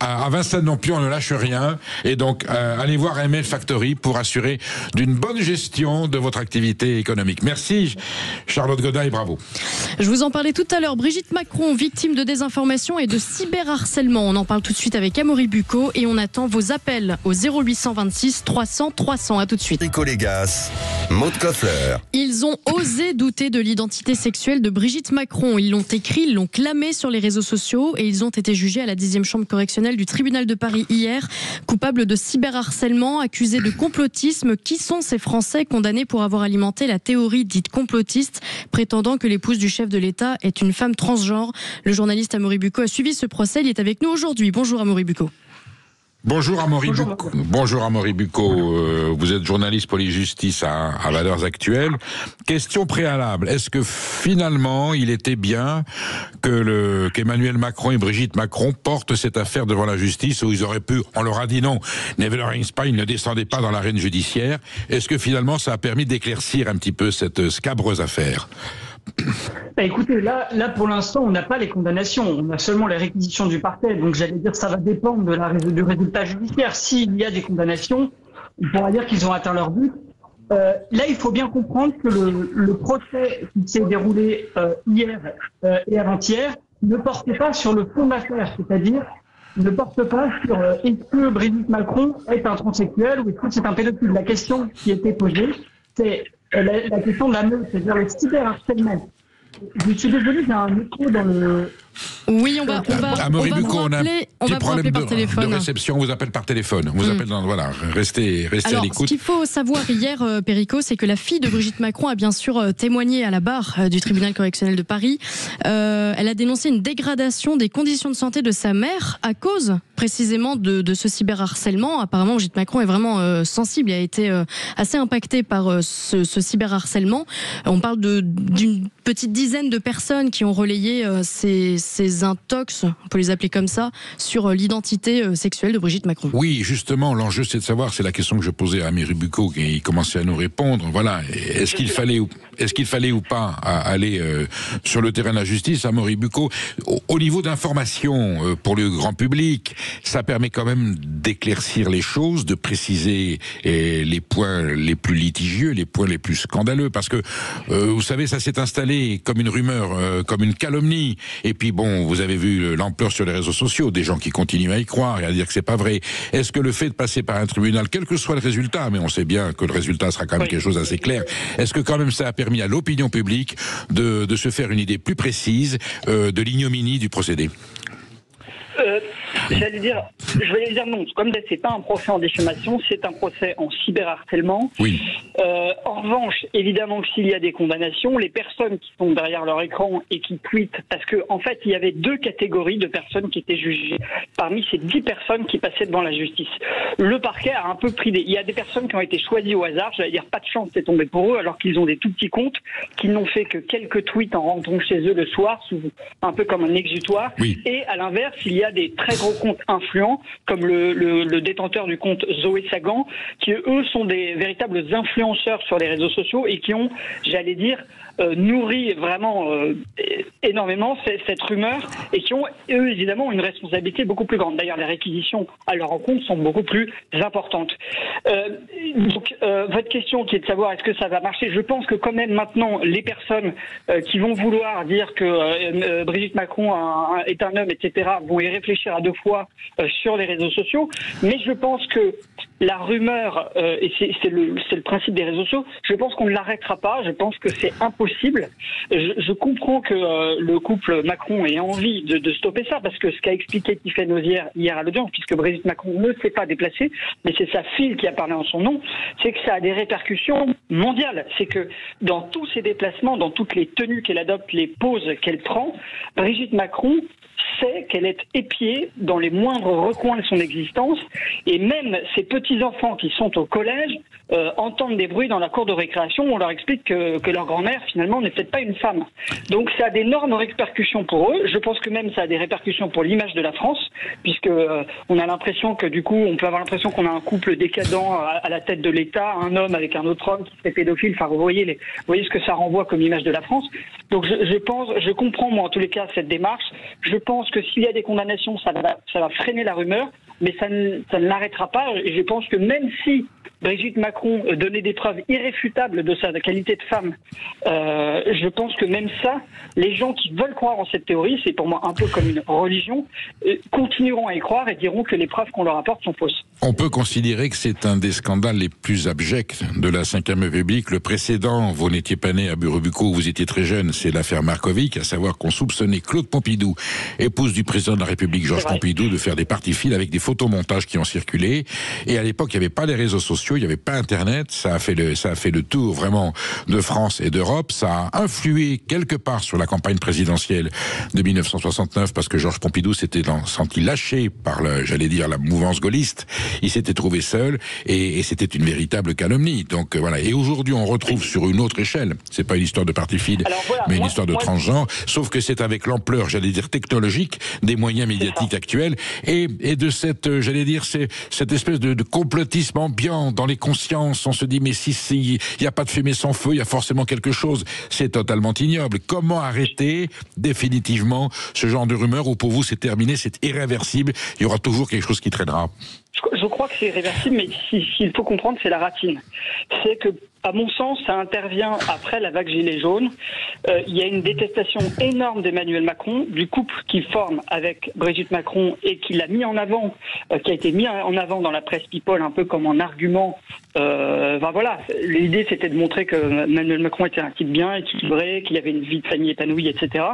à Vincennes non plus, on ne lâche rien. Et donc, allez voir ML Factory pour assurer d'une bonne gestion de votre activité économique. Merci, Charlotte Godin, et bravo. Je vous en parlais tout à l'heure. Brigitte Macron, victime de désinformation et de cyberharcèlement. On en parle tout de suite avec Amaury Bucco et on attend vos appels au 0826 300 300. À tout de suite. Rico Légas, Maud Koffler. Ils ont osé douter de l'identité sexuelle de Brigitte Macron. Ils l'ont écrit, ils l'ont clamé sur les réseaux sociaux et ils ont été jugés à la 10e chambre correctionnelle du tribunal de Paris hier, coupables de cyberharcèlement, accusés de complotisme. Qui sont ces Français condamnés pour avoir alimenté la théorie dite complotiste, prétendant que l'épouse du chef de l'État est une femme transgenre? Le journaliste Amaury Bucco a suivi ce procès. Il est avec nous aujourd'hui. Bonjour Amaury Bucco. Bonjour Amaury Bucco. Bonjour Amaury Bucco. Vous êtes journaliste police-justice à Valeurs Actuelles. Question préalable. Est-ce que finalement il était bien qu'Emmanuel Macron et Brigitte Macron portent cette affaire devant la justice, où ils auraient pu, on leur a dit non, Neverland Spine ne descendait pas dans l'arène judiciaire. Est-ce que finalement ça a permis d'éclaircir un petit peu cette scabreuse affaire? Écoutez, là pour l'instant, on n'a pas les condamnations, on a seulement les réquisitions du parquet. Donc j'allais dire, ça va dépendre du résultat judiciaire. S'il y a des condamnations, on pourra dire qu'ils ont atteint leur but. Là, il faut bien comprendre que le procès qui s'est déroulé hier et avant-hier ne porte pas sur le fond de l'affaire, c'est-à-dire ne porte pas sur est-ce que Brigitte Macron est un transsexuel ou est-ce que c'est un pédophile. La question qui était posée, c'est la question de la meute, c'est-à-dire le cyberharcèlement. Je suis désolé, j'ai un écho dans le... Oui, on va Amaury Bucco, on a un petit problème de réception. On vous appelle par téléphone. On vous appelle voilà, restez à l'écoute. Ce qu'il faut savoir hier, Perico, c'est que la fille de Brigitte Macron a bien sûr témoigné à la barre du tribunal correctionnel de Paris. Elle a dénoncé une dégradation des conditions de santé de sa mère à cause précisément de ce cyberharcèlement. Apparemment, Brigitte Macron est vraiment sensible et a été assez impactée par ce cyberharcèlement. On parle d'une petite dizaine de personnes qui ont relayé ces intox, on peut les appeler comme ça, sur l'identité sexuelle de Brigitte Macron. Oui, justement, l'enjeu c'est de savoir, c'est la question que je posais à Amaury Bucco et il commençait à nous répondre. Voilà, est-ce qu'il fallait ou pas aller sur le terrain de la justice, Amaury Bucco? Au niveau d'information pour le grand public, ça permet quand même d'éclaircir les choses, de préciser les points les plus litigieux, les points les plus scandaleux, parce que vous savez, ça s'est installé comme une rumeur, comme une calomnie. Et puis bon, vous avez vu l'ampleur sur les réseaux sociaux, des gens qui continuent à y croire et à dire que c'est pas vrai. Est-ce que le fait de passer par un tribunal, quel que soit le résultat, mais on sait bien que le résultat sera quand même quelque chose d'assez clair, est-ce que quand même ça a permis à l'opinion publique de se faire une idée plus précise de l'ignominie du procédé? Je vais dire non. Comme c'est pas un procès en diffamation, c'est un procès en cyberharcèlement. Oui. En revanche, évidemment que s'il y a des condamnations, les personnes qui sont derrière leur écran et qui tweetent, parce que en fait, il y avait deux catégories de personnes qui étaient jugées parmi ces 10 personnes qui passaient devant la justice. Le parquet a un peu pris il y a des personnes qui ont été choisies au hasard. J'allais dire pas de chance, c'est tombé pour eux, alors qu'ils ont des tout petits comptes, qui n'ont fait que quelques tweets en rentrant chez eux le soir, un peu comme un exutoire. Oui. Et à l'inverse, il y a des très gros comptes influents, comme le détenteur du compte Zoé Sagan, qui eux sont des véritables influenceurs sur les réseaux sociaux et qui ont, j'allais dire, nourri vraiment énormément cette rumeur et qui ont, eux, évidemment, une responsabilité beaucoup plus grande. D'ailleurs, les réquisitions à leur encontre sont beaucoup plus importantes. Donc, votre question qui est de savoir est-ce que ça va marcher, je pense que quand même maintenant, les personnes qui vont vouloir dire que Brigitte Macron est un homme, etc., vont y réfléchir à 2 fois sur les réseaux sociaux. Mais je pense que la rumeur, et c'est le principe des réseaux sociaux, je pense qu'on ne l'arrêtera pas. Je pense que c'est impossible. Je comprends que le couple Macron ait envie de stopper ça, parce que ce qu'a expliqué Tiffaine Ozière hier à l'audience, puisque Brigitte Macron ne s'est pas déplacée, mais c'est sa fille qui a parlé en son nom, c'est que ça a des répercussions mondiales. C'est que dans tous ses déplacements, dans toutes les tenues qu'elle adopte, les poses qu'elle prend, Brigitte Macron sait qu'elle est épiée dans les moindres recoins de son existence, et même ces petits-enfants qui sont au collège entendent des bruits dans la cour de récréation, on leur explique que leur grand-mère, finalement, n'est peut-être pas une femme. Donc ça a d'énormes répercussions pour eux. Je pense que même ça a des répercussions pour l'image de la France, puisque on a l'impression que, du coup, on peut avoir l'impression qu'on a un couple décadent à la tête de l'État, un homme avec un autre homme qui serait pédophile. Enfin, vous voyez ce que ça renvoie comme image de la France. Donc je comprends, moi, en tous les cas, cette démarche. Je pense que s'il y a des condamnations, ça va freiner la rumeur, mais ça ne l'arrêtera pas. Et je pense que même si Brigitte Macron donnait des preuves irréfutables de sa qualité de femme, je pense que même ça, les gens qui veulent croire en cette théorie, c'est pour moi un peu comme une religion, continueront à y croire et diront que les preuves qu'on leur apporte sont fausses. On peut considérer que c'est un des scandales les plus abjects de la Ve République. Le précédent, vous n'étiez pas né à Bureau-Bucco, vous étiez très jeune, c'est l'affaire Markovic, à savoir qu'on soupçonnait Claude Pompidou, épouse du président de la République Georges Pompidou, de faire des parties fines avec des photomontages qui ont circulé. Et à l'époque, il n'y avait pas les réseaux sociaux, il n'y avait pas Internet. Ça a fait le tour vraiment de France et d'Europe. Ça a influé quelque part sur la campagne présidentielle de 1969 parce que Georges Pompidou s'était senti lâché par la mouvance gaulliste. Il s'était trouvé seul et c'était une véritable calomnie. Donc voilà. Et aujourd'hui, on retrouve sur une autre échelle. C'est pas une histoire de partie fine, mais une histoire de transgenre. Sauf que c'est avec l'ampleur, technologique des moyens médiatiques actuels et de cette, cette espèce de complotisme ambiant dans les consciences. On se dit, mais si il n'y a pas de fumée sans feu, il y a forcément quelque chose. C'est totalement ignoble. Comment arrêter définitivement ce genre de rumeurs où pour vous c'est terminé, c'est irréversible, il y aura toujours quelque chose qui traînera? Je crois que c'est irréversible, mais s'il faut comprendre, c'est la ratine. C'est que, à mon sens, ça intervient après la vague Gilets jaunes. Il y a une détestation énorme d'Emmanuel Macron, du couple qu'il forme avec Brigitte Macron et qu'il a mis en avant, qui a été mis en avant dans la presse People un peu comme un argument. L'idée c'était de montrer que Emmanuel Macron était un type bien équilibré, qu'il avait une vie de famille épanouie, etc.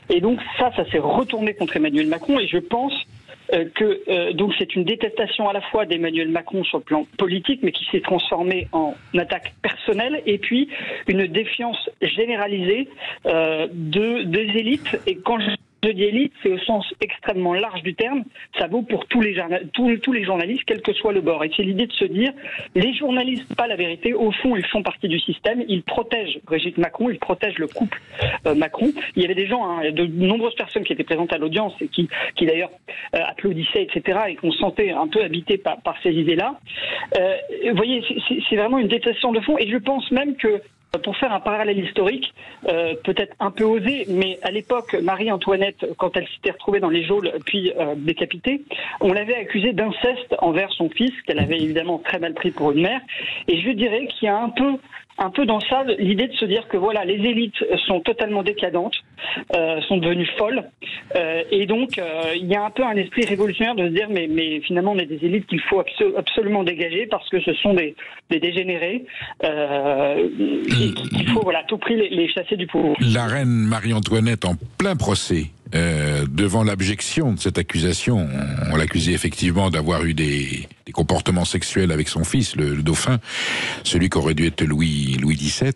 Et donc ça s'est retourné contre Emmanuel Macron et je pense donc c'est une détestation à la fois d'Emmanuel Macron sur le plan politique, mais qui s'est transformée en attaque personnelle, et puis une défiance généralisée des élites. Et quand je dis élite, c'est au sens extrêmement large du terme. Ça vaut pour tous les journalistes, quel que soit le bord. Et c'est l'idée de se dire, les journalistes, pas la vérité, au fond, ils font partie du système. Ils protègent Brigitte Macron, ils protègent le couple Macron. Il y avait des gens, de nombreuses personnes qui étaient présentes à l'audience et qui d'ailleurs applaudissaient, etc. et qu'on sentait un peu habité par ces idées-là. Vous voyez, c'est vraiment une détestation de fond. Et je pense même que, pour faire un parallèle historique, peut-être un peu osé, mais à l'époque, Marie-Antoinette, quand elle s'était retrouvée dans les geôles puis décapitée, on l'avait accusée d'inceste envers son fils, qu'elle avait évidemment très mal pris pour une mère. Et je dirais qu'il y a un peu dans ça l'idée de se dire que voilà, les élites sont totalement décadentes, sont devenues folles, et donc il y a un peu un esprit révolutionnaire de se dire mais finalement on est des élites qu'il faut absolument dégager parce que ce sont des dégénérés, il faut à tout prix les chasser du pouvoir. La reine Marie-Antoinette en plein procès, devant l'abjection de cette accusation, on l'accusait effectivement d'avoir eu des comportements sexuels avec son fils, le dauphin, celui qui aurait dû être Louis XVII.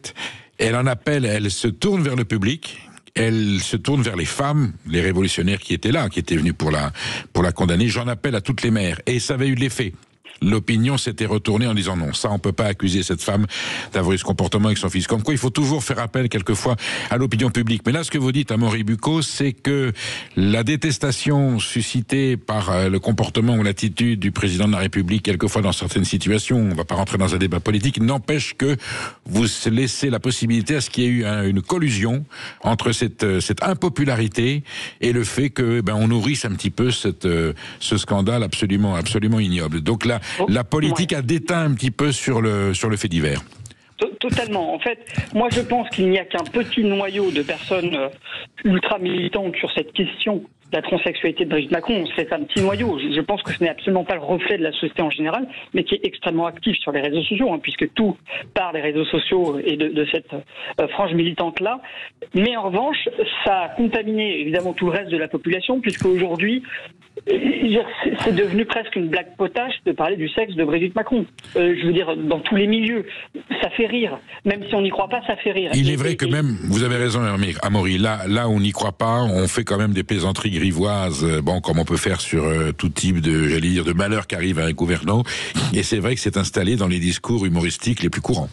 Elle se tourne vers le public, elle se tourne vers les femmes, les révolutionnaires qui étaient là, qui étaient venus pour la condamner. J'en appelle à toutes les mères. Et ça avait eu de l'effet. L'opinion s'était retournée en disant non, ça on peut pas accuser cette femme d'avoir eu ce comportement avec son fils. Comme quoi il faut toujours faire appel quelquefois à l'opinion publique. Mais là ce que vous dites à Moribucco, c'est que la détestation suscitée par le comportement ou l'attitude du président de la République quelquefois dans certaines situations, on va pas rentrer dans un débat politique, n'empêche que vous laissez la possibilité à ce qu'il y ait eu une collusion entre cette impopularité et le fait que on nourrisse un petit peu ce scandale absolument ignoble. Donc là, la politique a déteint un petit peu sur le fait divers. Totalement. En fait, moi je pense qu'il n'y a qu'un petit noyau de personnes ultra militantes sur cette question de la transsexualité de Brigitte Macron. C'est un petit noyau. Je pense que ce n'est absolument pas le reflet de la société en général, mais qui est extrêmement actif sur les réseaux sociaux, puisque tout part des réseaux sociaux et de cette frange militante-là. Mais en revanche, ça a contaminé évidemment tout le reste de la population, puisque aujourd'hui, C'est devenu presque une blague potache de parler du sexe de Brigitte Macron. Je veux dire, dans tous les milieux, ça fait rire. Même si on n'y croit pas, ça fait rire. Il est vrai que même, vous avez raison, Amaury, là où on n'y croit pas, on fait quand même des plaisanteries grivoises, bon, comme on peut faire sur tout type de malheur qui arrive à un gouvernant. Et c'est vrai que c'est installé dans les discours humoristiques les plus courants.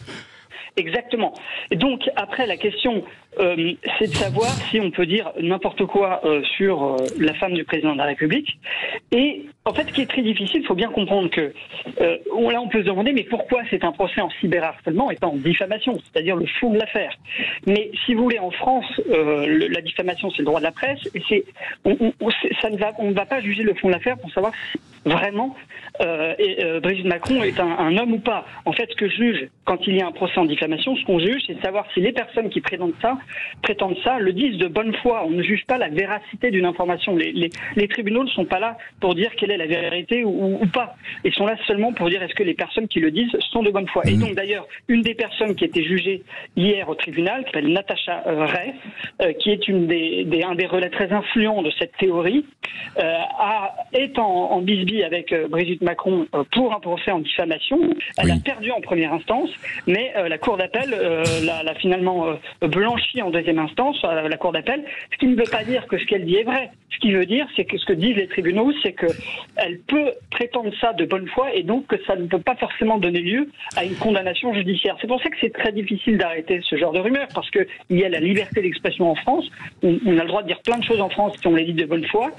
Exactement. Et donc, après, la question, c'est de savoir si on peut dire n'importe quoi sur la femme du président de la République. Et en fait, ce qui est très difficile, il faut bien comprendre que là, on peut se demander, mais pourquoi c'est un procès en cyberharcèlement et pas en diffamation, c'est-à-dire le fond de l'affaire. Mais si vous voulez, en France, la diffamation, c'est le droit de la presse, et on ne va pas juger le fond de l'affaire pour savoir si vraiment Brigitte Macron est un homme ou pas. En fait, ce que je juge quand il y a un procès en diffamation, ce qu'on juge, c'est de savoir si les personnes qui prétendent ça le disent de bonne foi. On ne juge pas la véracité d'une information. Les tribunaux ne sont pas là pour dire quelle est la vérité ou pas. Ils sont là seulement pour dire est-ce que les personnes qui le disent sont de bonne foi. Et donc d'ailleurs, une des personnes qui a été jugée hier au tribunal, qui s'appelle Natacha Ray, qui est un des relais très influents de cette théorie, est en bisbille avec Brigitte Macron pour un procès en diffamation. Elle a perdu en première instance, mais la Cour d'appel l'a finalement blanchi en deuxième instance, la Cour d'appel, ce qui ne veut pas dire que ce qu'elle dit est vrai. Ce qui veut dire, c'est que ce que disent les tribunaux, c'est qu'elle peut prétendre ça de bonne foi et donc que ça ne peut pas forcément donner lieu à une condamnation judiciaire. C'est pour ça que c'est très difficile d'arrêter ce genre de rumeurs, parce qu'il y a la liberté d'expression en France, on a le droit de dire plein de choses en France si on les dit de bonne foi,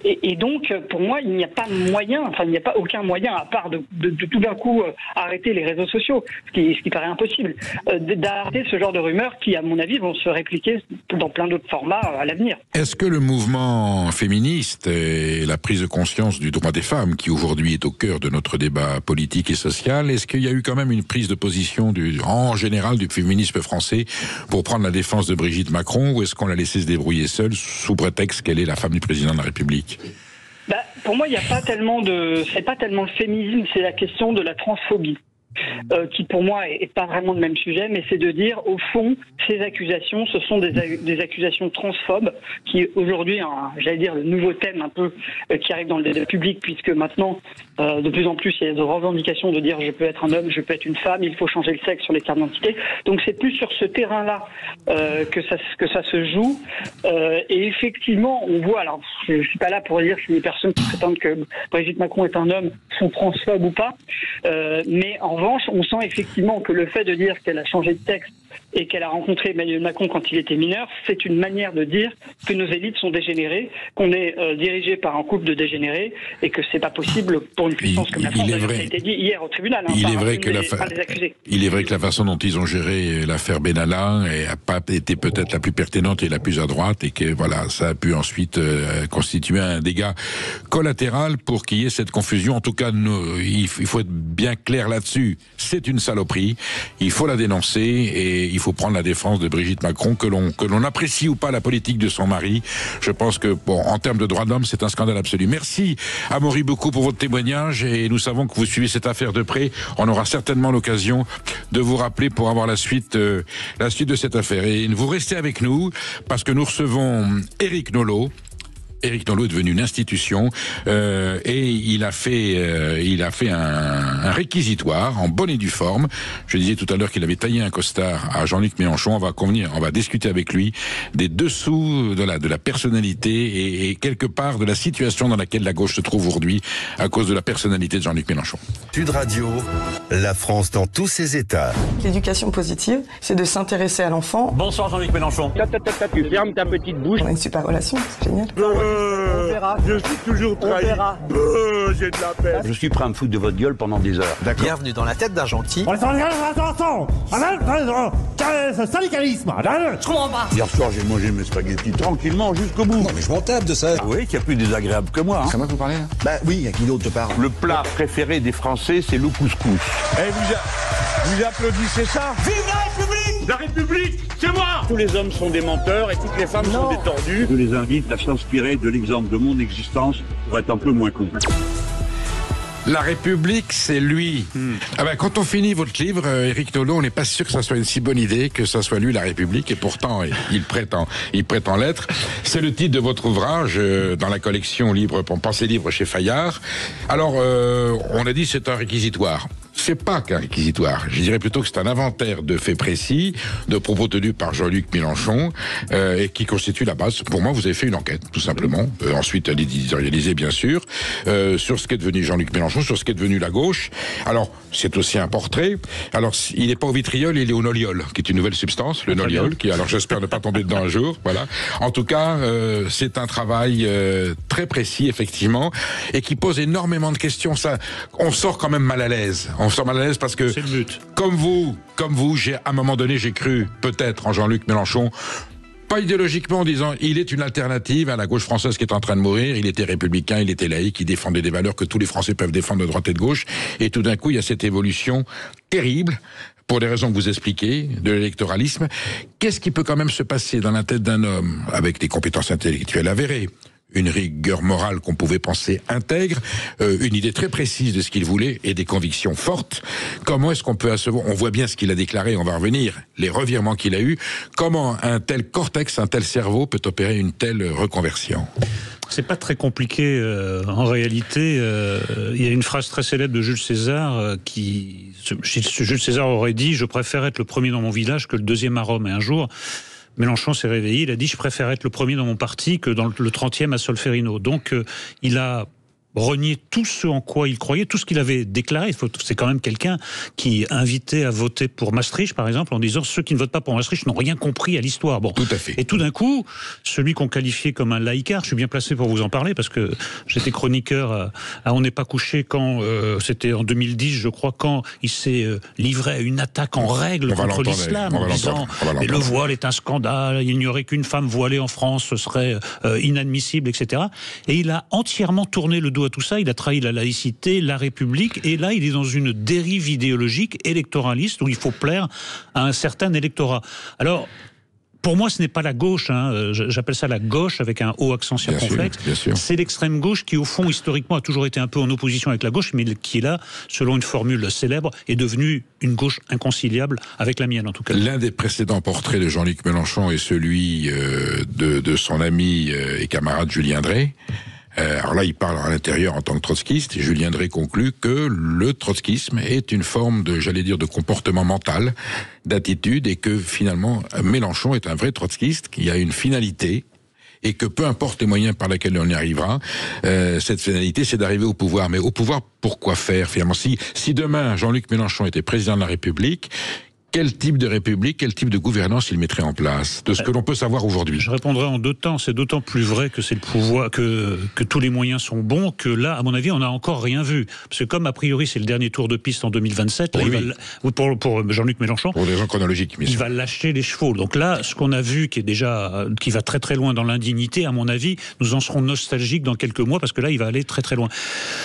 et donc pour moi il n'y a pas moyen, il n'y a pas aucun moyen à part de tout d'un coup arrêter les réseaux sociaux, ce qui paraît impossible, d'arrêter ce genre de rumeurs qui à mon avis vont se répliquer dans plein d'autres formats à l'avenir. Est-ce que le mouvement féministe et la prise de conscience du droit des femmes, qui aujourd'hui est au cœur de notre débat politique et social, est-ce qu'il y a eu quand même une prise de position en général du féminisme français pour prendre la défense de Brigitte Macron, ou est-ce qu'on l'a laissé se débrouiller seule sous prétexte qu'elle est la femme du président de la République? Pour moi, c'est pas tellement le féminisme, c'est la question de la transphobie. Qui pour moi est pas vraiment le même sujet, mais c'est de dire au fond ces accusations, ce sont des accusations transphobes qui aujourd'hui, j'allais dire le nouveau thème un peu qui arrive dans le débat public, puisque maintenant de plus en plus il y a des revendications de dire je peux être un homme, je peux être une femme, il faut changer le sexe sur les cartes d'identité. Donc c'est plus sur ce terrain-là que ça se joue. Et effectivement, on voit, alors je suis pas là pour dire si les personnes qui prétendent que Brigitte Macron est un homme sont transphobes ou pas, mais en revanche, on sent effectivement que le fait de dire qu'elle a changé de texte et qu'elle a rencontré Emmanuel Macron quand il était mineur, c'est une manière de dire que nos élites sont dégénérées, qu'on est dirigé par un couple de dégénérés et que c'est pas possible pour une puissance comme la France. Ça a été dit hier au tribunal. Il est vrai que la façon dont ils ont géré l'affaire Benalla n'a pas été peut-être la plus pertinente et la plus à droite, et que voilà, ça a pu ensuite constituer un dégât collatéral pour qu'il y ait cette confusion. En tout cas, il faut être bien clair là-dessus. C'est une saloperie. Il faut la dénoncer et il faut prendre la défense de Brigitte Macron, que l'on apprécie ou pas la politique de son mari. Je pense que, en termes de droits de l'homme, c'est un scandale absolu. Merci, Amaury, beaucoup pour votre témoignage, et nous savons que vous suivez cette affaire de près. On aura certainement l'occasion de vous rappeler pour avoir la suite de cette affaire. Et vous restez avec nous, parce que nous recevons Éric Nolot. Éric Nolot est devenu une institution et il a fait un réquisitoire en bonne et due forme. Je disais tout à l'heure qu'il avait taillé un costard à Jean-Luc Mélenchon. On va discuter avec lui des dessous de la personnalité et quelque part de la situation dans laquelle la gauche se trouve aujourd'hui à cause de la personnalité de Jean-Luc Mélenchon. Sud Radio, la France dans tous ses états. L'éducation positive, c'est de s'intéresser à l'enfant. Bonsoir Jean-Luc Mélenchon. Tu fermes ta petite bouche. On a une super relation, c'est génial. On verra. Je suis toujours trahi. J'ai de la peine. Je suis prêt à me foutre de votre gueule pendant des heures. Bienvenue dans la tête d'un gentil. Attention, syndicalisme. Je comprends pas. Hier soir, j'ai mangé mes spaghettis tranquillement jusqu'au bout. Non, mais je m'en tape de ça. Vous voyez qu'il y a plus désagréable que moi. C'est moi que vous parlez là? Bah oui, à qui d'autre te parle? Le plat préféré des Français, c'est le couscous. Et vous applaudissez ça? Vive la République! La République, c'est moi! Tous les hommes sont des menteurs et toutes les femmes sont des tordus. Je les invite à s'inspirer de l'exemple de mon existence pour être un peu moins con. La République, c'est lui. Ah ben, quand on finit votre livre, Éric Nolot, on n'est pas sûr que ça soit une si bonne idée que ça soit lui, la République, et pourtant, il prétend l'être. C'est le titre de votre ouvrage dans la collection Pensée libre chez Fayard. Alors, on a dit c'est un réquisitoire. C'est pas qu'un réquisitoire. Je dirais plutôt que c'est un inventaire de faits précis, de propos tenus par Jean-Luc Mélenchon, et qui constitue la base. Pour moi, vous avez fait une enquête, tout simplement. Ensuite, elle est éditorialisée, bien sûr, sur ce qu'est devenu Jean-Luc Mélenchon, sur ce qu'est devenu la gauche. Alors, c'est aussi un portrait. Alors, il n'est pas au vitriol, il est au noliol, qui est une nouvelle substance, le noliol, qui, alors j'espère ne pas tomber dedans un jour. Voilà. En tout cas, c'est un travail très précis, effectivement, et qui pose énormément de questions. Ça, on sort quand même mal à l'aise. On sort mal à l'aise parce que, c'est le but. Comme vous, à un moment donné, j'ai cru peut-être en Jean-Luc Mélenchon, pas idéologiquement en disant il est une alternative à la gauche française qui est en train de mourir, il était républicain, il était laïque, il défendait des valeurs que tous les Français peuvent défendre de droite et de gauche, et tout d'un coup il y a cette évolution terrible, pour les raisons que vous expliquez, de l'électoralisme. Qu'est-ce qui peut quand même se passer dans la tête d'un homme avec des compétences intellectuelles avérées, une rigueur morale qu'on pouvait penser intègre, une idée très précise de ce qu'il voulait et des convictions fortes? Comment est-ce qu'on peut on voit bien ce qu'il a déclaré, on va revenir, les revirements qu'il a eus. Comment un tel cortex, un tel cerveau peut opérer une telle reconversion? C'est pas très compliqué en réalité. Il y a une phrase très célèbre de Jules César Jules César aurait dit « Je préfère être le premier dans mon village que le deuxième à Rome ». Et un jour, Mélenchon s'est réveillé, il a dit « Je préfère être le premier dans mon parti que dans le 30e à Solferino ». Donc il a renier tout ce en quoi il croyait, tout ce qu'il avait déclaré. C'est quand même quelqu'un qui invitait à voter pour Maastricht, par exemple, en disant ceux qui ne votent pas pour Maastricht n'ont rien compris à l'histoire. Bon. Tout à fait. Et tout d'un coup, celui qu'on qualifiait comme un laïcard, je suis bien placé pour vous en parler parce que j'étais chroniqueur à On n'est pas couché quand c'était en 2010, je crois, quand il s'est livré à une attaque en règle contre l'islam, en disant mais le voile est un scandale, il n'y aurait qu'une femme voilée en France, ce serait inadmissible, etc. Et il a entièrement tourné le dos à tout ça, il a trahi la laïcité, la République, et là il est dans une dérive idéologique électoraliste où il faut plaire à un certain électorat. Alors, pour moi, ce n'est pas la gauche, j'appelle ça la gauche avec un haut accent circonflexe. C'est l'extrême gauche qui, au fond, historiquement, a toujours été un peu en opposition avec la gauche, mais qui, là, selon une formule célèbre, est devenue une gauche inconciliable avec la mienne, en tout cas. L'un des précédents portraits de Jean-Luc Mélenchon est celui de son ami et camarade Julien Drey. Alors là, il parle à l'intérieur en tant que trotskiste, et Julien Drey conclut que le trotskisme est une forme de, j'allais dire, de comportement mental, d'attitude, et que finalement, Mélenchon est un vrai trotskiste, qui a une finalité, et que peu importe les moyens par lesquels on y arrivera, cette finalité, c'est d'arriver au pouvoir. Mais au pouvoir, pourquoi faire finalement? Si demain, Jean-Luc Mélenchon était président de la République, quel type de république, quel type de gouvernance il mettrait en place, de ce que l'on peut savoir aujourd'hui? Je répondrai en deux temps. C'est d'autant plus vrai que c'est le pouvoir, que tous les moyens sont bons, que là, à mon avis, on n'a encore rien vu. Parce que comme, a priori, c'est le dernier tour de piste en 2027, pour Jean-Luc Mélenchon, pour des raisons chronologiques, il va lâcher les chevaux. Donc là, ce qu'on a vu, qui va très très loin dans l'indignité, à mon avis, nous en serons nostalgiques dans quelques mois, parce que là, il va aller très très loin.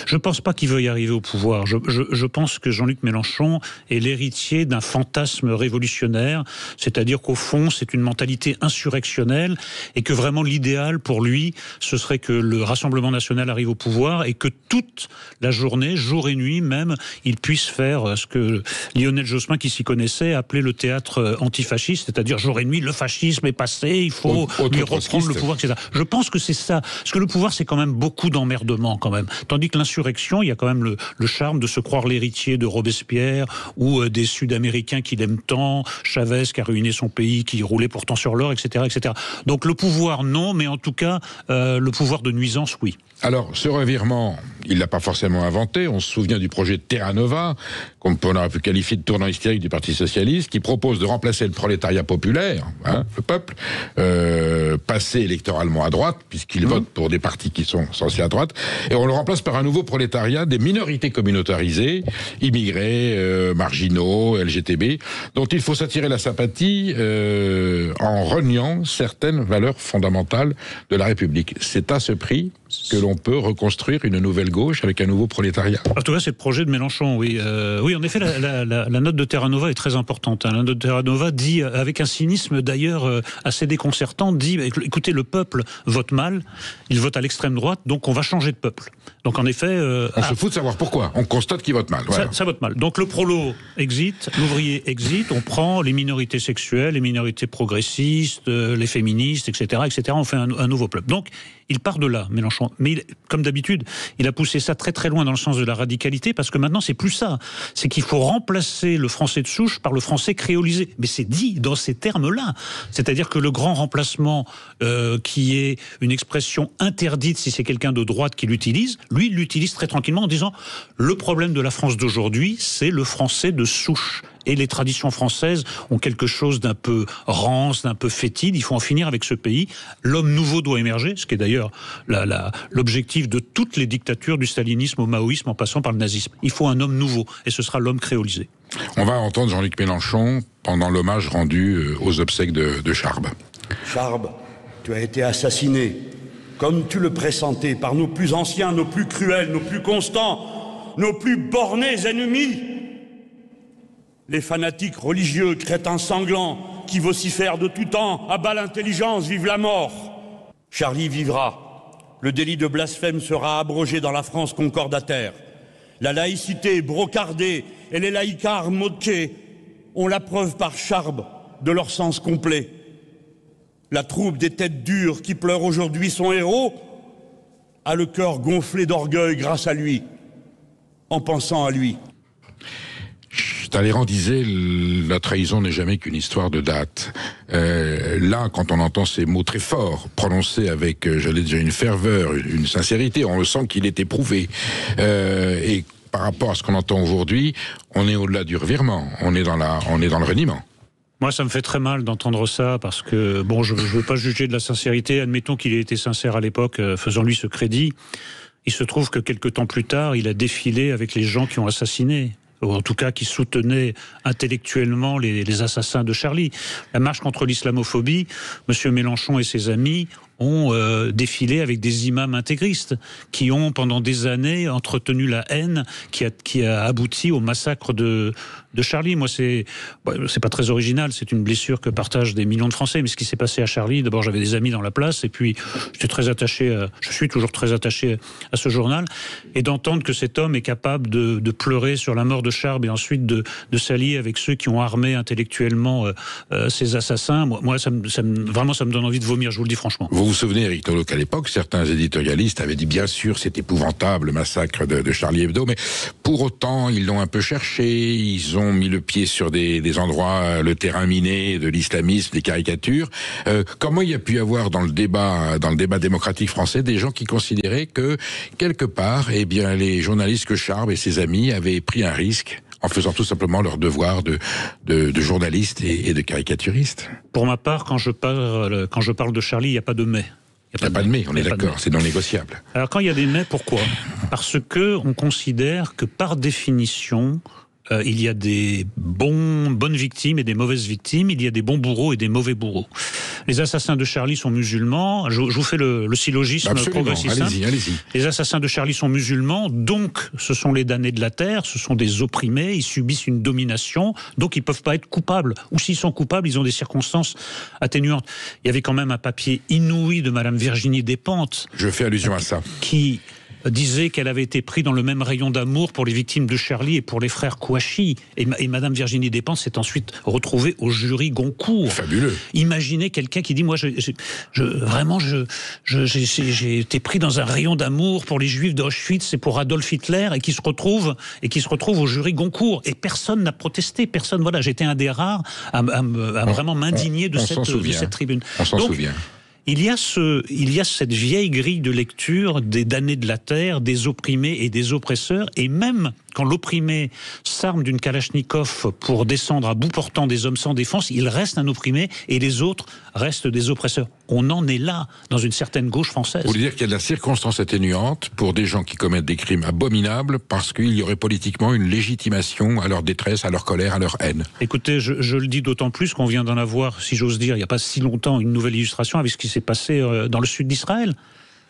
Je ne pense pas qu'il veuille arriver au pouvoir. Je pense que Jean-Luc Mélenchon est l'héritier d'un fantasme révolutionnaire, c'est-à-dire qu'au fond, c'est une mentalité insurrectionnelle et que vraiment l'idéal pour lui, ce serait que le Rassemblement national arrive au pouvoir et que toute la journée, jour et nuit même, il puisse faire ce que Lionel Jospin, qui s'y connaissait, appelait le théâtre antifasciste, c'est-à-dire jour et nuit, le fascisme est passé, il faut lui reprendre le pouvoir, etc. Je pense que c'est ça. Parce que le pouvoir, c'est quand même beaucoup d'emmerdement, quand même. Tandis que l'insurrection, il y a quand même le charme de se croire l'héritier de Robespierre ou des Sud-Américains qui l'aiment tant, Chavez qui a ruiné son pays, qui roulait pourtant sur l'or, etc., etc. Donc le pouvoir, non, mais en tout cas, le pouvoir de nuisance, oui. Alors, ce revirement, il l'a pas forcément inventé. On se souvient du projet de Terra Nova, qu'on aurait pu qualifier de tournant hystérique du Parti Socialiste, qui propose de remplacer le prolétariat populaire, le peuple, passé électoralement à droite, puisqu'il vote pour des partis qui sont censés à droite, et on le remplace par un nouveau prolétariat des minorités communautarisées, immigrés, marginaux, LGTB, dont il faut s'attirer la sympathie en reniant certaines valeurs fondamentales de la République. C'est à ce prix que l'on peut reconstruire une nouvelle gauche avec un nouveau prolétariat. En tout cas, c'est le projet de Mélenchon, oui. Oui, en effet, la note de Terra Nova est très importante. La note de Terra Nova dit, avec un cynisme d'ailleurs assez déconcertant, dit, écoutez, le peuple vote mal, il vote à l'extrême droite, donc on va changer de peuple. Donc en effet... on se fout de savoir pourquoi, on constate qu'il vote mal. Voilà. Ça vote mal. Donc le prolo exit, l'ouvrier exit, on prend les minorités sexuelles, les minorités progressistes, les féministes, etc., on fait un nouveau peuple. Donc il part de là, Mélenchon. Mais comme d'habitude, il a poussé ça très très loin dans le sens de la radicalité, parce que maintenant c'est plus ça. C'est qu'il faut remplacer le français de souche par le français créolisé. Mais c'est dit dans ces termes-là. C'est-à-dire que le grand remplacement, qui est une expression interdite si c'est quelqu'un de droite qui l'utilise, lui il l'utilise très tranquillement en disant le problème de la France d'aujourd'hui, c'est le français de souche. Et les traditions françaises ont quelque chose d'un peu rance, d'un peu fétide. Il faut en finir avec ce pays. L'homme nouveau doit émerger, ce qui est d'ailleurs l'objectif de toutes les dictatures, du stalinisme au maoïsme en passant par le nazisme. Il faut un homme nouveau, et ce sera l'homme créolisé. On va entendre Jean-Luc Mélenchon pendant l'hommage rendu aux obsèques de Charb. Charb, tu as été assassiné, comme tu le pressentais, par nos plus anciens, nos plus cruels, nos plus constants, nos plus bornés ennemis. Les fanatiques religieux, crétins sanglants, qui vocifèrent de tout temps, à bas l'intelligence, vive la mort. Charlie vivra. Le délit de blasphème sera abrogé dans la France concordataire. La laïcité brocardée et les laïcards moqués ont la preuve par Charb de leur sens complet. La troupe des têtes dures qui pleurent aujourd'hui son héros a le cœur gonflé d'orgueil grâce à lui, en pensant à lui. Talleyrand disait la trahison n'est jamais qu'une histoire de date. Là, quand on entend ces mots très forts, prononcés avec, j'allais dire, une ferveur, une sincérité, on le sent qu'il est éprouvé. Et par rapport à ce qu'on entend aujourd'hui, on est au-delà du revirement, on est dans le reniement. Moi, ça me fait très mal d'entendre ça, parce que, bon, je ne veux pas juger de la sincérité, admettons qu'il ait été sincère à l'époque, faisons-lui ce crédit. Il se trouve que quelques temps plus tard, il a défilé avec les gens qui ont assassiné, ou en tout cas qui soutenaient intellectuellement les assassins de Charlie. La marche contre l'islamophobie, M. Mélenchon et ses amis ont défilé avec des imams intégristes qui ont pendant des années entretenu la haine qui a abouti au massacre de Charlie. Moi, c'est pas très original, c'est une blessure que partagent des millions de Français, mais ce qui s'est passé à Charlie, d'abord j'avais des amis dans la place, et puis je suis toujours très attaché à ce journal, et d'entendre que cet homme est capable de pleurer sur la mort de Charb et ensuite de s'allier avec ceux qui ont armé intellectuellement ces assassins, moi ça me donne envie de vomir, je vous le dis franchement. Vous vous souvenez, Éric Nolot, qu'à l'époque, certains éditorialistes avaient dit bien sûr c'est épouvantable le massacre de Charlie Hebdo, mais pour autant ils l'ont un peu cherché, ils ont mis le pied sur des endroits, le terrain miné de l'islamisme, des caricatures. Comment il y a pu y avoir dans le débat démocratique français des gens qui considéraient que quelque part, eh bien les journalistes que Charb et ses amis avaient pris un risque en faisant tout simplement leur devoir de journalistes et de caricaturistes? Pour ma part, quand je parle de Charlie, il n'y a pas de mais. Il n'y a pas de mais, on est d'accord, c'est non négociable. Alors quand il y a des mais, pourquoi? Parce que on considère que par définition, il y a des bonnes victimes et des mauvaises victimes, il y a des bons bourreaux et des mauvais bourreaux. Les assassins de Charlie sont musulmans, je vous fais le syllogisme progressiste. Allez-y. Les assassins de Charlie sont musulmans, donc ce sont les damnés de la terre, ce sont des opprimés, ils subissent une domination, donc ils ne peuvent pas être coupables. Ou s'ils sont coupables, ils ont des circonstances atténuantes. Il y avait quand même un papier inouï de Madame Virginie Despentes. Je fais allusion à ça. Qui disait qu'elle avait été prise dans le même rayon d'amour pour les victimes de Charlie et pour les frères Kouachi. Et Madame Virginie Despentes s'est ensuite retrouvée au jury Goncourt. Fabuleux. Imaginez quelqu'un qui dit, moi, j'ai été pris dans un rayon d'amour pour les Juifs d'Auschwitz et pour Adolf Hitler, et qui se retrouve au jury Goncourt. Et personne n'a protesté, personne. Voilà, j'étais un des rares à vraiment m'indigner de cette tribune. On s'en souvient. Il y a cette vieille grille de lecture des damnés de la terre, des opprimés et des oppresseurs, et même quand l'opprimé s'arme d'une Kalachnikov pour descendre à bout portant des hommes sans défense, il reste un opprimé et les autres restent des oppresseurs. On en est là, dans une certaine gauche française. Vous voulez dire qu'il y a de la circonstance atténuante pour des gens qui commettent des crimes abominables parce qu'il y aurait politiquement une légitimation à leur détresse, à leur colère, à leur haine? Écoutez, je le dis d'autant plus qu'on vient d'en avoir, si j'ose dire, il n'y a pas si longtemps, une nouvelle illustration avec ce qui s'est passé dans le sud d'Israël.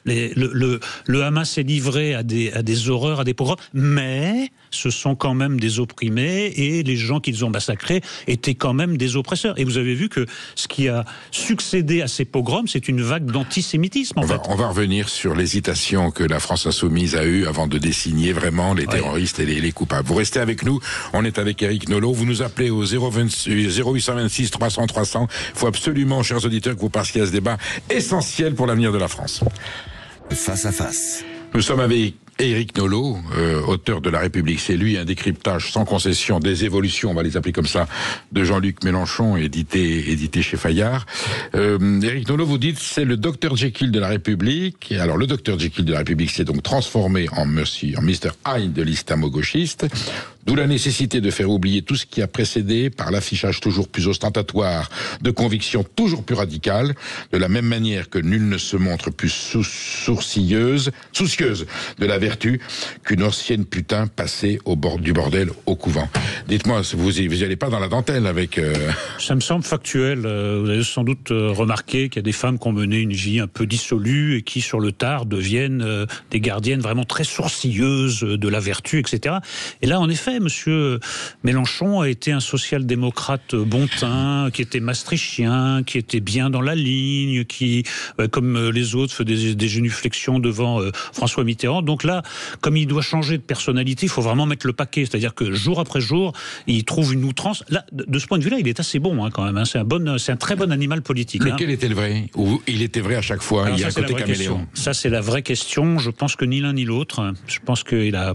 Le Hamas est livré à des horreurs, à des pogroms, mais ce sont quand même des opprimés et les gens qu'ils ont massacrés étaient quand même des oppresseurs. Et vous avez vu que ce qui a succédé à ces pogroms, c'est une vague d'antisémitisme. On va revenir sur l'hésitation que la France Insoumise a eue avant de désigner vraiment les terroristes et les coupables. Vous restez avec nous, on est avec Éric Nolot, vous nous appelez au 0826 300 300. Il faut absolument, chers auditeurs, que vous passiez à ce débat essentiel pour l'avenir de la France. Face à face. Nous sommes avec Éric Nolot, auteur de La République, c'est lui, un décryptage sans concession des évolutions, on va les appeler comme ça, de Jean-Luc Mélenchon, édité chez Fayard. Éric Nolot, vous dites, c'est le Dr Jekyll de La République. Et alors, le Dr Jekyll de La République s'est donc transformé en Mr Hyde de l'islamo-gauchiste. D'où la nécessité de faire oublier tout ce qui a précédé par l'affichage toujours plus ostentatoire de convictions toujours plus radicales, de la même manière que nul ne se montre plus soucieuse de la vertu qu'une ancienne putain passée au bord du bordel au couvent. Dites-moi, vous y allez pas dans la dentelle avec... Ça me semble factuel. Vous avez sans doute remarqué qu'il y a des femmes qui ont mené une vie un peu dissolue et qui, sur le tard, deviennent des gardiennes vraiment très sourcilleuses de la vertu, etc. Et là, en effet, Monsieur Mélenchon a été un social-démocrate bon teint, qui était maastrichtien, qui était bien dans la ligne, qui, comme les autres, fait des génuflexions devant François Mitterrand. Donc là, comme il doit changer de personnalité, il faut vraiment mettre le paquet. C'est-à-dire que jour après jour, il trouve une outrance. Là, de ce point de vue-là, il est assez bon quand même. C'est un très bon animal politique. Lequel était le vrai? Ou il était vrai à chaque fois? Alors il y a un côté caméléon. Ça, c'est la vraie question. Je pense que ni l'un ni l'autre. Je pense qu'il a...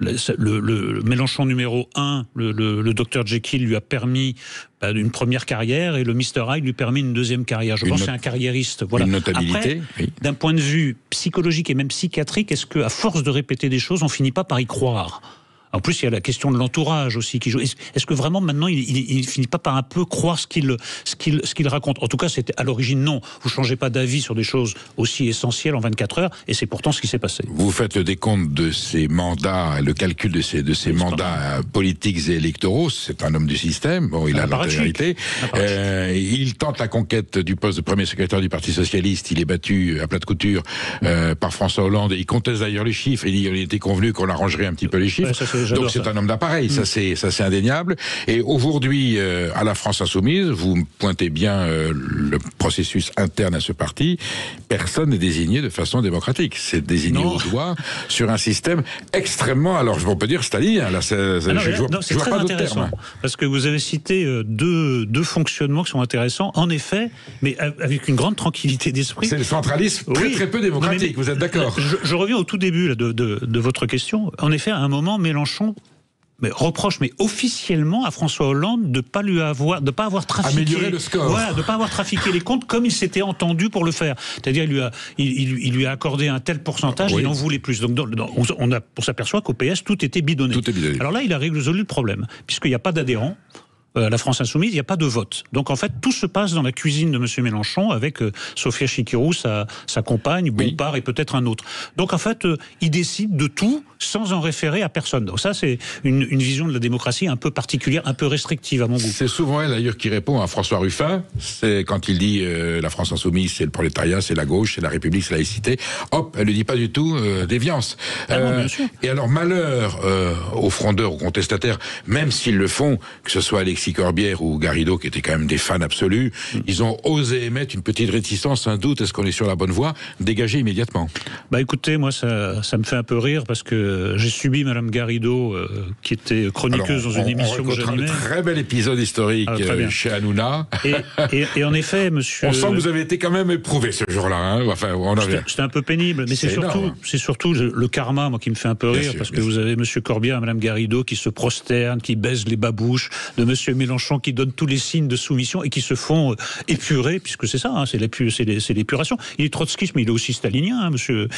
Le Mélenchon numéro 1, le Dr Jekyll lui a permis une première carrière et le Mr Hyde lui permet une deuxième carrière. Je pense que c'est un carriériste. Voilà. Une notabilité. Après, oui. D'un point de vue psychologique et même psychiatrique, est-ce qu'à force de répéter des choses, on finit pas par y croire ? En plus, il y a la question de l'entourage aussi qui joue. Est-ce que vraiment maintenant il finit pas par un peu croire ce qu'il raconte? En tout cas, c'était à l'origine non. Vous changez pas d'avis sur des choses aussi essentielles en 24 heures, et c'est pourtant ce qui s'est passé. Vous faites le décompte de ces mandats, le calcul de ces mandats politiques et électoraux. C'est un homme du système. Bon, il a l'antériorité. Il tente la conquête du poste de premier secrétaire du Parti socialiste. Il est battu à plat de couture par François Hollande. Il conteste d'ailleurs les chiffres. Il était convenu qu'on arrangerait un petit peu les chiffres. Donc c'est un homme d'appareil, ça c'est indéniable. Et aujourd'hui, à la France Insoumise, vous pointez bien le processus interne à ce parti, personne n'est désigné de façon démocratique. C'est désigné au doigt sur un système extrêmement, alors on peut dire stalinien. Là, je vois pas d'autres termes. Parce que vous avez cité deux fonctionnements qui sont intéressants, en effet, mais avec une grande tranquillité d'esprit. C'est le centralisme très peu démocratique, vous êtes d'accord? Je reviens au tout début là, de votre question. En effet, à un moment, Mélenchon reproche, mais officiellement, à François Hollande de ne pas avoir trafiqué, améliorer le score. Voilà, de pas avoir trafiqué les comptes comme il s'était entendu pour le faire. C'est-à-dire, il lui a accordé un tel pourcentage, il en voulait plus. Donc, on s'aperçoit qu'au PS, tout était bidonné. Alors là, il a résolu le problème, puisqu'il n'y a pas d'adhérents. La France Insoumise, il n'y a pas de vote. Donc en fait, tout se passe dans la cuisine de M. Mélenchon avec Sophia Chikirou, sa compagne, Bompard et peut-être un autre. Donc en fait, il décide de tout sans en référer à personne. Donc ça, c'est une vision de la démocratie un peu particulière, un peu restrictive à mon goût. C'est souvent elle d'ailleurs qui répond à François Ruffin. C'est quand il dit la France Insoumise, c'est le prolétariat, c'est la gauche, c'est la République, c'est la laïcité. Hop, elle ne dit pas du tout déviance. Bien sûr. Et alors malheur aux frondeurs, aux contestataires, même s'ils le font, que ce soit Alexis Corbière ou Garrido, qui étaient quand même des fans absolus, ils ont osé émettre une petite réticence, un doute, est-ce qu'on est sur la bonne voie, dégagé immédiatement. Écoutez, moi ça me fait un peu rire parce que j'ai subi Madame Garrido, qui était chroniqueuse dans une émission que j'animais. Un très bel épisode historique chez Hanouna. Et en effet, monsieur... On sent que vous avez été quand même éprouvé ce jour-là. Hein. Enfin, c'était un peu pénible, mais c'est surtout le karma, moi, qui me fait un peu rire, parce que vous avez monsieur Corbière et Madame Garrido qui se prosternent, qui baisent les babouches de monsieur Mélenchon, qui donne tous les signes de soumission et qui se font épurer, puisque c'est ça, c'est l'épuration. Il est trotskiste, mais il est aussi stalinien, monsieur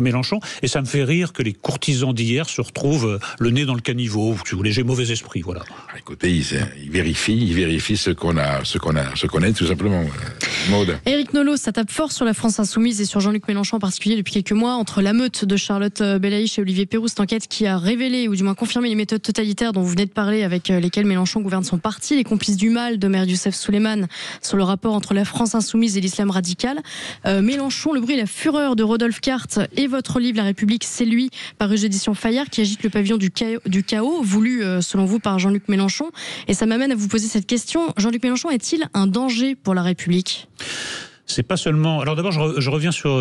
Mélenchon, et ça me fait rire que les courtisans d'hier se retrouvent le nez dans le caniveau. Si vous voulez, j'ai mauvais esprit, voilà. Écoutez, il vérifie ce qu'on est tout simplement. Maud. Éric Nolot, ça tape fort sur la France Insoumise et sur Jean-Luc Mélenchon en particulier depuis quelques mois, entre la meute de Charlotte Belaïch et Olivier Péroux, cette enquête qui a révélé, ou du moins confirmé, les méthodes totalitaires dont vous venez de parler, avec lesquelles Mélenchon gouverne son font partie les complices du mal de Maître Youssef Souleymane sur le rapport entre la France insoumise et l'islam radical. Mélenchon, le bruit et la fureur de Rodolphe Carte et votre livre La République, c'est lui, paru aux éditions Fayard, qui agite le pavillon du chaos, voulu selon vous par Jean-Luc Mélenchon. Et ça m'amène à vous poser cette question. Jean-Luc Mélenchon est-il un danger pour la République ? C'est pas seulement... Alors d'abord, je reviens sur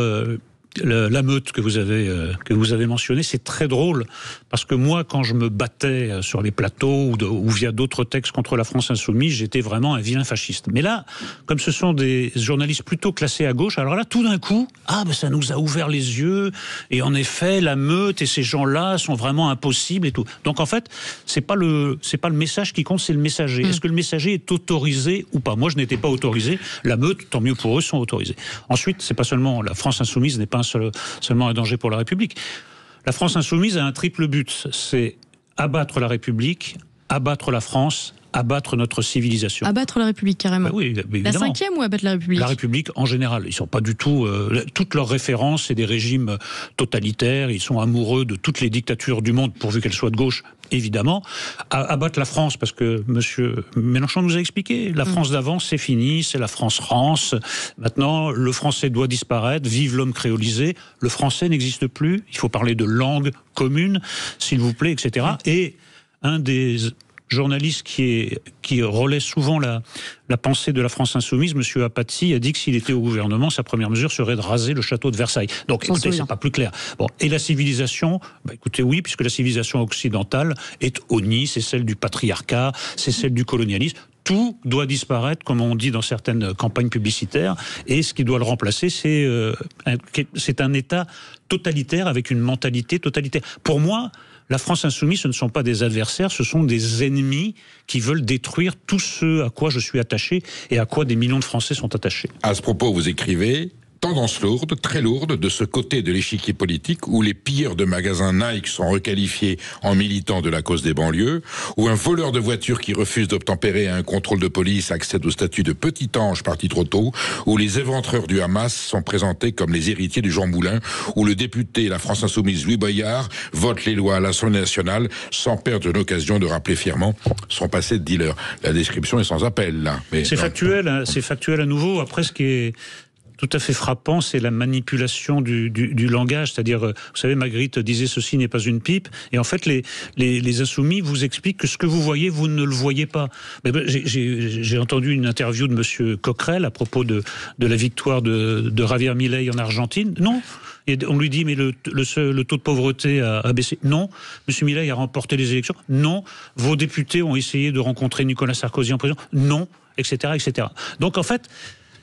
la meute que vous avez mentionnée. C'est très drôle, parce que moi, quand je me battais sur les plateaux ou via d'autres textes contre la France insoumise, j'étais vraiment un vilain fasciste. Mais là, comme ce sont des journalistes plutôt classés à gauche, alors là, tout d'un coup, ça nous a ouvert les yeux, et en effet, la meute et ces gens-là sont vraiment impossibles et tout. Donc en fait, c'est pas le message qui compte, c'est le messager. Est-ce que le messager est autorisé ou pas ? Moi, je n'étais pas autorisé. La meute, tant mieux pour eux, sont autorisés. Ensuite, c'est pas seulement la France insoumise n'est pas seulement un danger pour la République. La France insoumise a un triple but, c'est abattre la République, abattre la France, abattre notre civilisation. Abattre la République, carrément. Oui, évidemment. La 5e ou abattre la République ? La République, en général. Ils ne sont pas du tout... toutes leurs références, c'est des régimes totalitaires. Ils sont amoureux de toutes les dictatures du monde, pourvu qu'elles soient de gauche, évidemment. Abattre la France, parce que M. Mélenchon nous a expliqué, la France d'avant, c'est fini, c'est la France. Maintenant, le français doit disparaître, vive l'homme créolisé. Le français n'existe plus. Il faut parler de langue commune, s'il vous plaît, etc. Et un des journaliste qui relaie souvent la pensée de la France insoumise, M. Apathy, a dit que s'il était au gouvernement, sa première mesure serait de raser le château de Versailles. Donc, écoutez, c'est pas plus clair. Bon, et la civilisation, écoutez, oui, puisque la civilisation occidentale est honnie, c'est celle du patriarcat, c'est celle du colonialisme. Tout doit disparaître, comme on dit dans certaines campagnes publicitaires, et ce qui doit le remplacer, c'est un État totalitaire avec une mentalité totalitaire. Pour moi, la France insoumise, ce ne sont pas des adversaires, ce sont des ennemis qui veulent détruire tout ce à quoi je suis attaché et à quoi des millions de Français sont attachés. À ce propos, vous écrivez... Tendance lourde, très lourde, de ce côté de l'échiquier politique où les pilleurs de magasins Nike sont requalifiés en militants de la cause des banlieues, où un voleur de voiture qui refuse d'obtempérer à un contrôle de police accède au statut de petit ange parti trop tôt, où les éventreurs du Hamas sont présentés comme les héritiers du Jean Moulin, où le député La France Insoumise Louis Boyard vote les lois à l'Assemblée nationale sans perdre l'occasion de rappeler fièrement son passé de dealer. La description est sans appel, là. Mais c'est factuel à nouveau. Après, ce qui est tout à fait frappant, c'est la manipulation du langage. C'est-à-dire, vous savez, Magritte disait « ceci n'est pas une pipe ». Et en fait, les insoumis vous expliquent que ce que vous voyez, vous ne le voyez pas. J'ai entendu une interview de M. Coquerel à propos de la victoire de Javier Milei en Argentine. Non. Et on lui dit, mais le taux de pauvreté a baissé. Non. M. Milei a remporté les élections. Non. Vos députés ont essayé de rencontrer Nicolas Sarkozy en prison. Non. Etc., etc. Donc, en fait,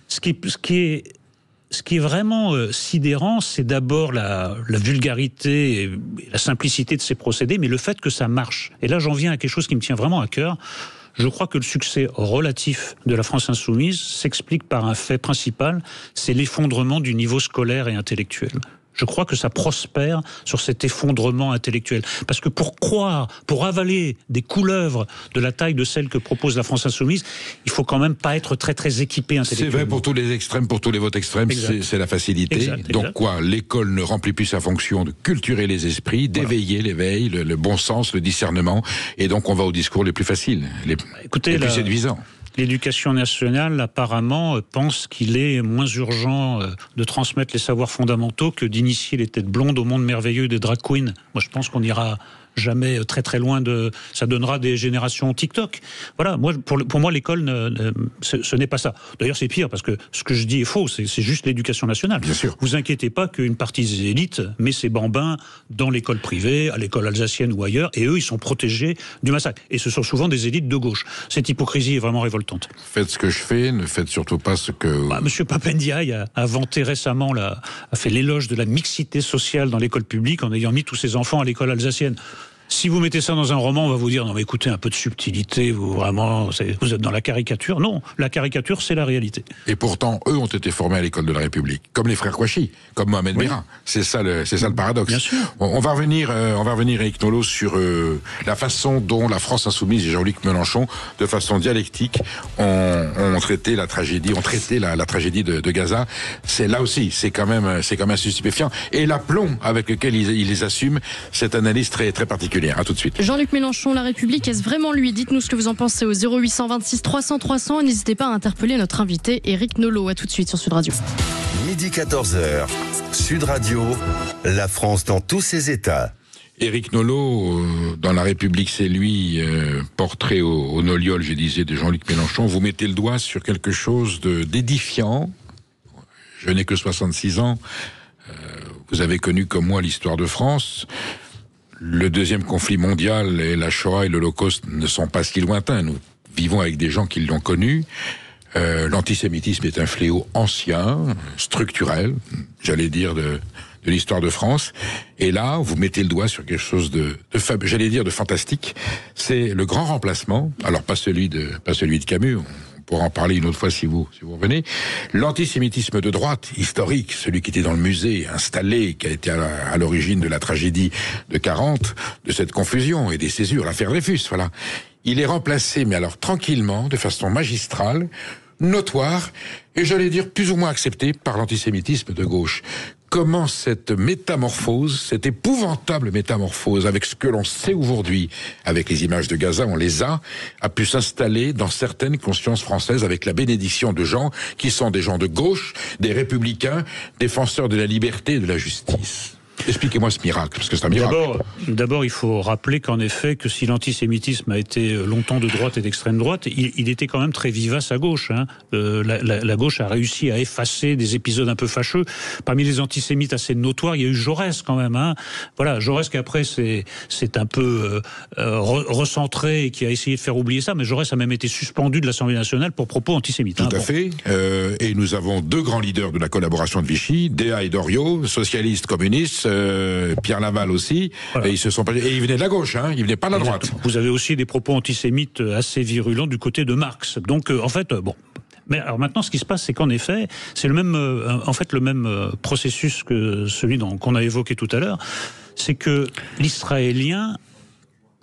ce qui est vraiment sidérant, c'est d'abord la vulgarité et la simplicité de ces procédés, mais le fait que ça marche. Et là, j'en viens à quelque chose qui me tient vraiment à cœur. Je crois que le succès relatif de la France insoumise s'explique par un fait principal, c'est l'effondrement du niveau scolaire et intellectuel. Je crois que ça prospère sur cet effondrement intellectuel. Parce que pour avaler des couleuvres de la taille de celle que propose la France insoumise, il faut quand même pas être très très équipé intellectuellement. C'est vrai pour tous les extrêmes, pour tous les votes extrêmes, c'est la facilité. Exact. Donc quoi, l'école ne remplit plus sa fonction de culturer les esprits, d'éveiller l'éveil, le bon sens, le discernement, et donc on va aux discours les plus faciles, les plus séduisants. L'éducation nationale, apparemment, pense qu'il est moins urgent de transmettre les savoirs fondamentaux que d'initier les têtes blondes au monde merveilleux des drag queens. Moi, je pense qu'on ira jamais très très loin de... Ça donnera des générations TikTok. Voilà, pour moi, l'école, ce n'est pas ça. D'ailleurs, c'est pire, parce que ce que je dis est faux, c'est juste l'éducation nationale. Bien sûr. Vous inquiétez pas qu'une partie des élites met ses bambins dans l'école privée, à l'école alsacienne ou ailleurs, et eux, ils sont protégés du massacre. Et ce sont souvent des élites de gauche. Cette hypocrisie est vraiment révoltante. Faites ce que je fais, ne faites surtout pas ce que... Monsieur Papendiaï a vanté récemment, a fait l'éloge de la mixité sociale dans l'école publique en ayant mis tous ses enfants à l'école alsacienne. Si vous mettez ça dans un roman, on va vous dire, non mais écoutez, un peu de subtilité, vous êtes dans la caricature. Non, la caricature, c'est la réalité. Et pourtant, eux ont été formés à l'école de la République, comme les frères Kouachi, comme Mohamed Merah. C'est ça le paradoxe. Bien sûr. On va revenir, Eric Nolot, sur la façon dont la France insoumise et Jean-Luc Mélenchon, de façon dialectique, ont traité la tragédie, la tragédie de Gaza. C'est là aussi, c'est quand même stupéfiant. Et l'aplomb avec lequel ils assument cette analyse très très particulière. Julien. À tout de suite. Jean-Luc Mélenchon, La République, est-ce vraiment lui? Dites-nous ce que vous en pensez au 0826 300 300. N'hésitez pas à interpeller notre invité Éric Nolot. À tout de suite sur Sud Radio. Midi 14h, Sud Radio, la France dans tous ses états. Éric Nolot, dans La République, c'est lui, portrait au Noliol, je disais, de Jean-Luc Mélenchon. Vous mettez le doigt sur quelque chose d'édifiant. Je n'ai que 66 ans. Vous avez connu comme moi l'histoire de France. Le deuxième conflit mondial et la Shoah et l'Holocauste ne sont pas si lointains. Nous vivons avec des gens qui l'ont connu. L'antisémitisme est un fléau ancien, structurel, j'allais dire, de l'histoire de France. Et là, vous mettez le doigt sur quelque chose de fantastique. C'est le grand remplacement. Alors, pas celui de Camus. On pourra en parler une autre fois si vous revenez. L'antisémitisme de droite, historique, celui qui était dans le musée, installé, qui a été à l'origine de la tragédie de 40, de cette confusion et des césures, l'affaire Dreyfus, voilà. Il est remplacé, mais alors tranquillement, de façon magistrale, notoire, et j'allais dire plus ou moins accepté par l'antisémitisme de gauche. Comment cette métamorphose, cette épouvantable métamorphose, avec ce que l'on sait aujourd'hui, avec les images de Gaza, on les a pu s'installer dans certaines consciences françaises avec la bénédiction de gens qui sont des gens de gauche, des républicains, défenseurs de la liberté et de la justice. Expliquez-moi ce miracle, parce que c'est un miracle. D'abord, il faut rappeler qu'en effet, que si l'antisémitisme a été longtemps de droite et d'extrême droite, il était quand même très vivace à gauche. Hein. La gauche a réussi à effacer des épisodes un peu fâcheux. Parmi les antisémites assez notoires, il y a eu Jaurès quand même. Hein. Voilà, Jaurès qui après c'est un peu recentré et qui a essayé de faire oublier ça, mais Jaurès a même été suspendu de l'Assemblée nationale pour propos antisémites. Tout à fait. Et nous avons deux grands leaders de la collaboration de Vichy, Déa et Doriot, socialistes, communistes. Pierre Laval aussi, voilà. Et ils venaient de la gauche, hein, ils venaient pas de la droite. Vous avez aussi des propos antisémites assez virulents du côté de Marx. Donc en fait, bon. Mais alors maintenant, ce qui se passe, c'est qu'en effet, c'est le même processus que celui qu'on a évoqué tout à l'heure, c'est que l'Israélien,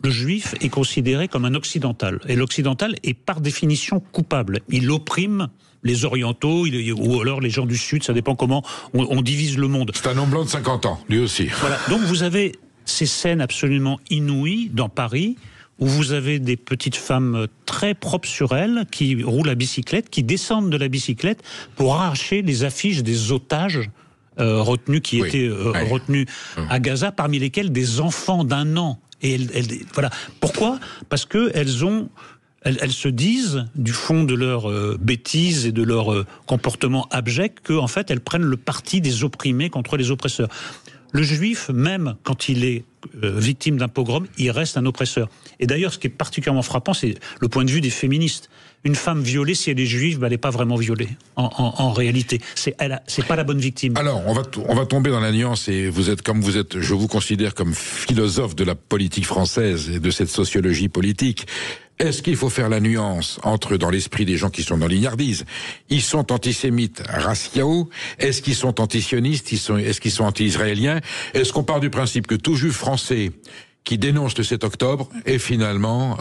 le juif, est considéré comme un occidental. Et l'occidental est par définition coupable. Il opprime les orientaux, ou alors les gens du Sud, ça dépend comment on divise le monde. C'est un homme blanc de 50 ans, lui aussi. Voilà. Donc vous avez ces scènes absolument inouïes dans Paris, où vous avez des petites femmes très propres sur elles, qui roulent à bicyclette, qui descendent de la bicyclette pour arracher les affiches des otages retenus, retenus à Gaza, parmi lesquels des enfants d'1 an. Et voilà. Pourquoi ? Parce qu'elles se disent, du fond de leur bêtise et de leur comportement abject, qu'en fait, elles prennent le parti des opprimés contre les oppresseurs. Le juif, même quand il est victime d'un pogrom, il reste un oppresseur. Et d'ailleurs, ce qui est particulièrement frappant, c'est le point de vue des féministes. Une femme violée, si elle est juive, elle n'est pas vraiment violée, en réalité. C'est pas la bonne victime. Alors, on va tomber dans la nuance, et vous êtes comme vous êtes, je vous considère comme philosophe de la politique française et de cette sociologie politique. Est-ce qu'il faut faire la nuance entre, dans l'esprit des gens qui sont dans l'ignardise, ils sont antisémites raciaux, est-ce qu'ils sont antisionistes, est-ce qu'ils sont anti-israéliens, est-ce qu'on part du principe que tout juif français qui dénonce le 7 octobre est finalement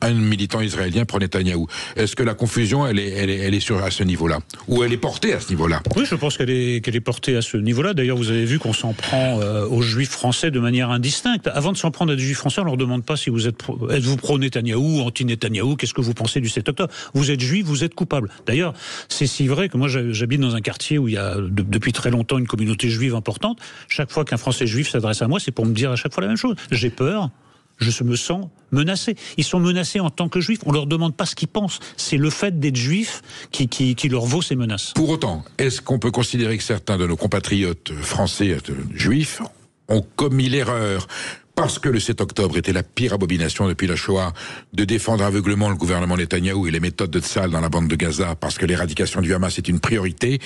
un militant israélien pro Netanyahou. Est-ce que la confusion, elle est à ce niveau-là, ou elle est portée à ce niveau-là? Oui, je pense qu'elle est portée à ce niveau-là. D'ailleurs, vous avez vu qu'on s'en prend aux juifs français de manière indistincte. Avant de s'en prendre à des juifs français, on leur demande pas si vous êtes-vous pro Netanyahou ou anti Netanyahou, qu'est-ce que vous pensez du 7 octobre. Vous êtes juif, vous êtes coupable. D'ailleurs, c'est si vrai que moi j'habite dans un quartier où il y a depuis très longtemps une communauté juive importante. Chaque fois qu'un Français juif s'adresse à moi, c'est pour me dire à chaque fois la même chose. J'ai peur, je me sens menacé. Ils sont menacés en tant que juifs. On leur demande pas ce qu'ils pensent. C'est le fait d'être juifs qui leur vaut ces menaces. Pour autant, est-ce qu'on peut considérer que certains de nos compatriotes français juifs ont commis l'erreur, parce que le 7 octobre était la pire abomination depuis la Shoah, de défendre aveuglement le gouvernement Netanyahou et les méthodes de Tsahal dans la bande de Gaza, parce que l'éradication du Hamas est une priorité,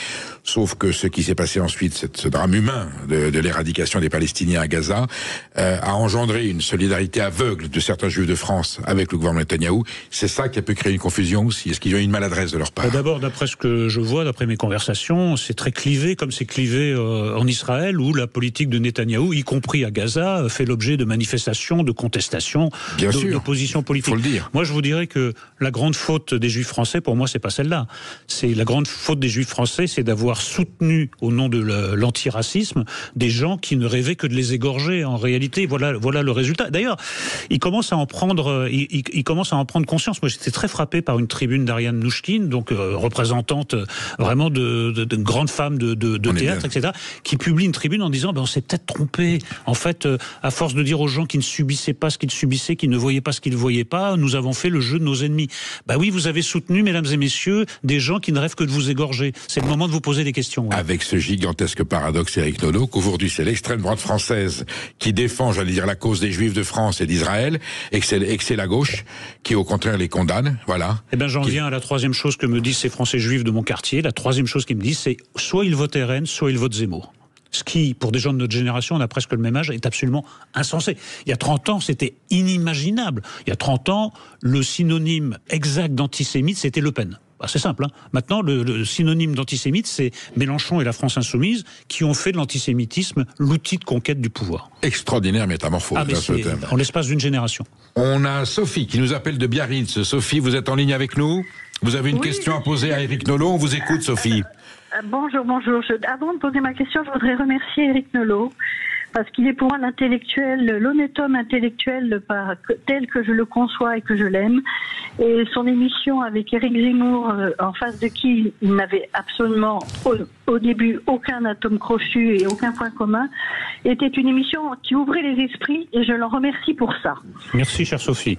sauf que ce qui s'est passé ensuite, ce drame humain de l'éradication des Palestiniens à Gaza, a engendré une solidarité aveugle de certains juifs de France avec le gouvernement Netanyahou. C'est ça qui a pu créer une confusion aussi. Est-ce qu'ils ont eu une maladresse de leur part? D'abord, d'après ce que je vois, d'après mes conversations, c'est très clivé, comme c'est clivé en Israël, où la politique de Netanyahou, y compris à Gaza, fait l'objet de de manifestation, de contestation, d'opposition politique. Faut le dire. Moi, je vous dirais que la grande faute des Juifs français, pour moi, c'est pas celle-là. C'est la grande faute des Juifs français, c'est d'avoir soutenu, au nom de l'antiracisme, des gens qui ne rêvaient que de les égorger. En réalité, voilà le résultat. D'ailleurs, ils commencent à en prendre conscience. Moi, j'étais très frappé par une tribune d'Ariane Nouchkine, donc représentante vraiment de grandes femmes de théâtre, etc., qui publie une tribune en disant on s'est peut-être trompé. En fait, à force de dire aux gens qui ne subissaient pas ce qu'ils subissaient, qui ne voyaient pas ce qu'ils ne voyaient pas, nous avons fait le jeu de nos ennemis. Oui, vous avez soutenu, mesdames et messieurs, des gens qui ne rêvent que de vous égorger. C'est le moment de vous poser des questions. Ouais. Avec ce gigantesque paradoxe, Éric Nolot, qu'aujourd'hui c'est l'extrême droite française qui défend, j'allais dire, la cause des Juifs de France et d'Israël, et que c'est la gauche qui, au contraire, les condamne. Voilà. J'en viens à la troisième chose que me disent ces Français juifs de mon quartier. La troisième chose qu'ils me disent, c'est soit ils votent RN, soit ils votent Zemmour. Ce qui, pour des gens de notre génération, on a presque le même âge, est absolument insensé. Il y a 30 ans, c'était inimaginable. Il y a 30 ans, le synonyme exact d'antisémite, c'était Le Pen. C'est simple. Maintenant, le synonyme d'antisémite, c'est Mélenchon et la France insoumise qui ont fait de l'antisémitisme l'outil de conquête du pouvoir. Extraordinaire métamorphose. En l'espace d'une génération. On a Sophie qui nous appelle de Biarritz. Sophie, vous êtes en ligne avec nous? Vous avez une question à poser à Éric Nolot? On vous écoute, Sophie. Bonjour. Avant de poser ma question, je voudrais remercier Éric Nolot, parce qu'il est pour moi l'intellectuel, l'honnête homme intellectuel tel que je le conçois et que je l'aime. Et son émission avec Éric Zemmour, en face de qui il n'avait absolument au début aucun atome crochu et aucun point commun, était une émission qui ouvrait les esprits, et je l'en remercie pour ça. Merci, chère Sophie.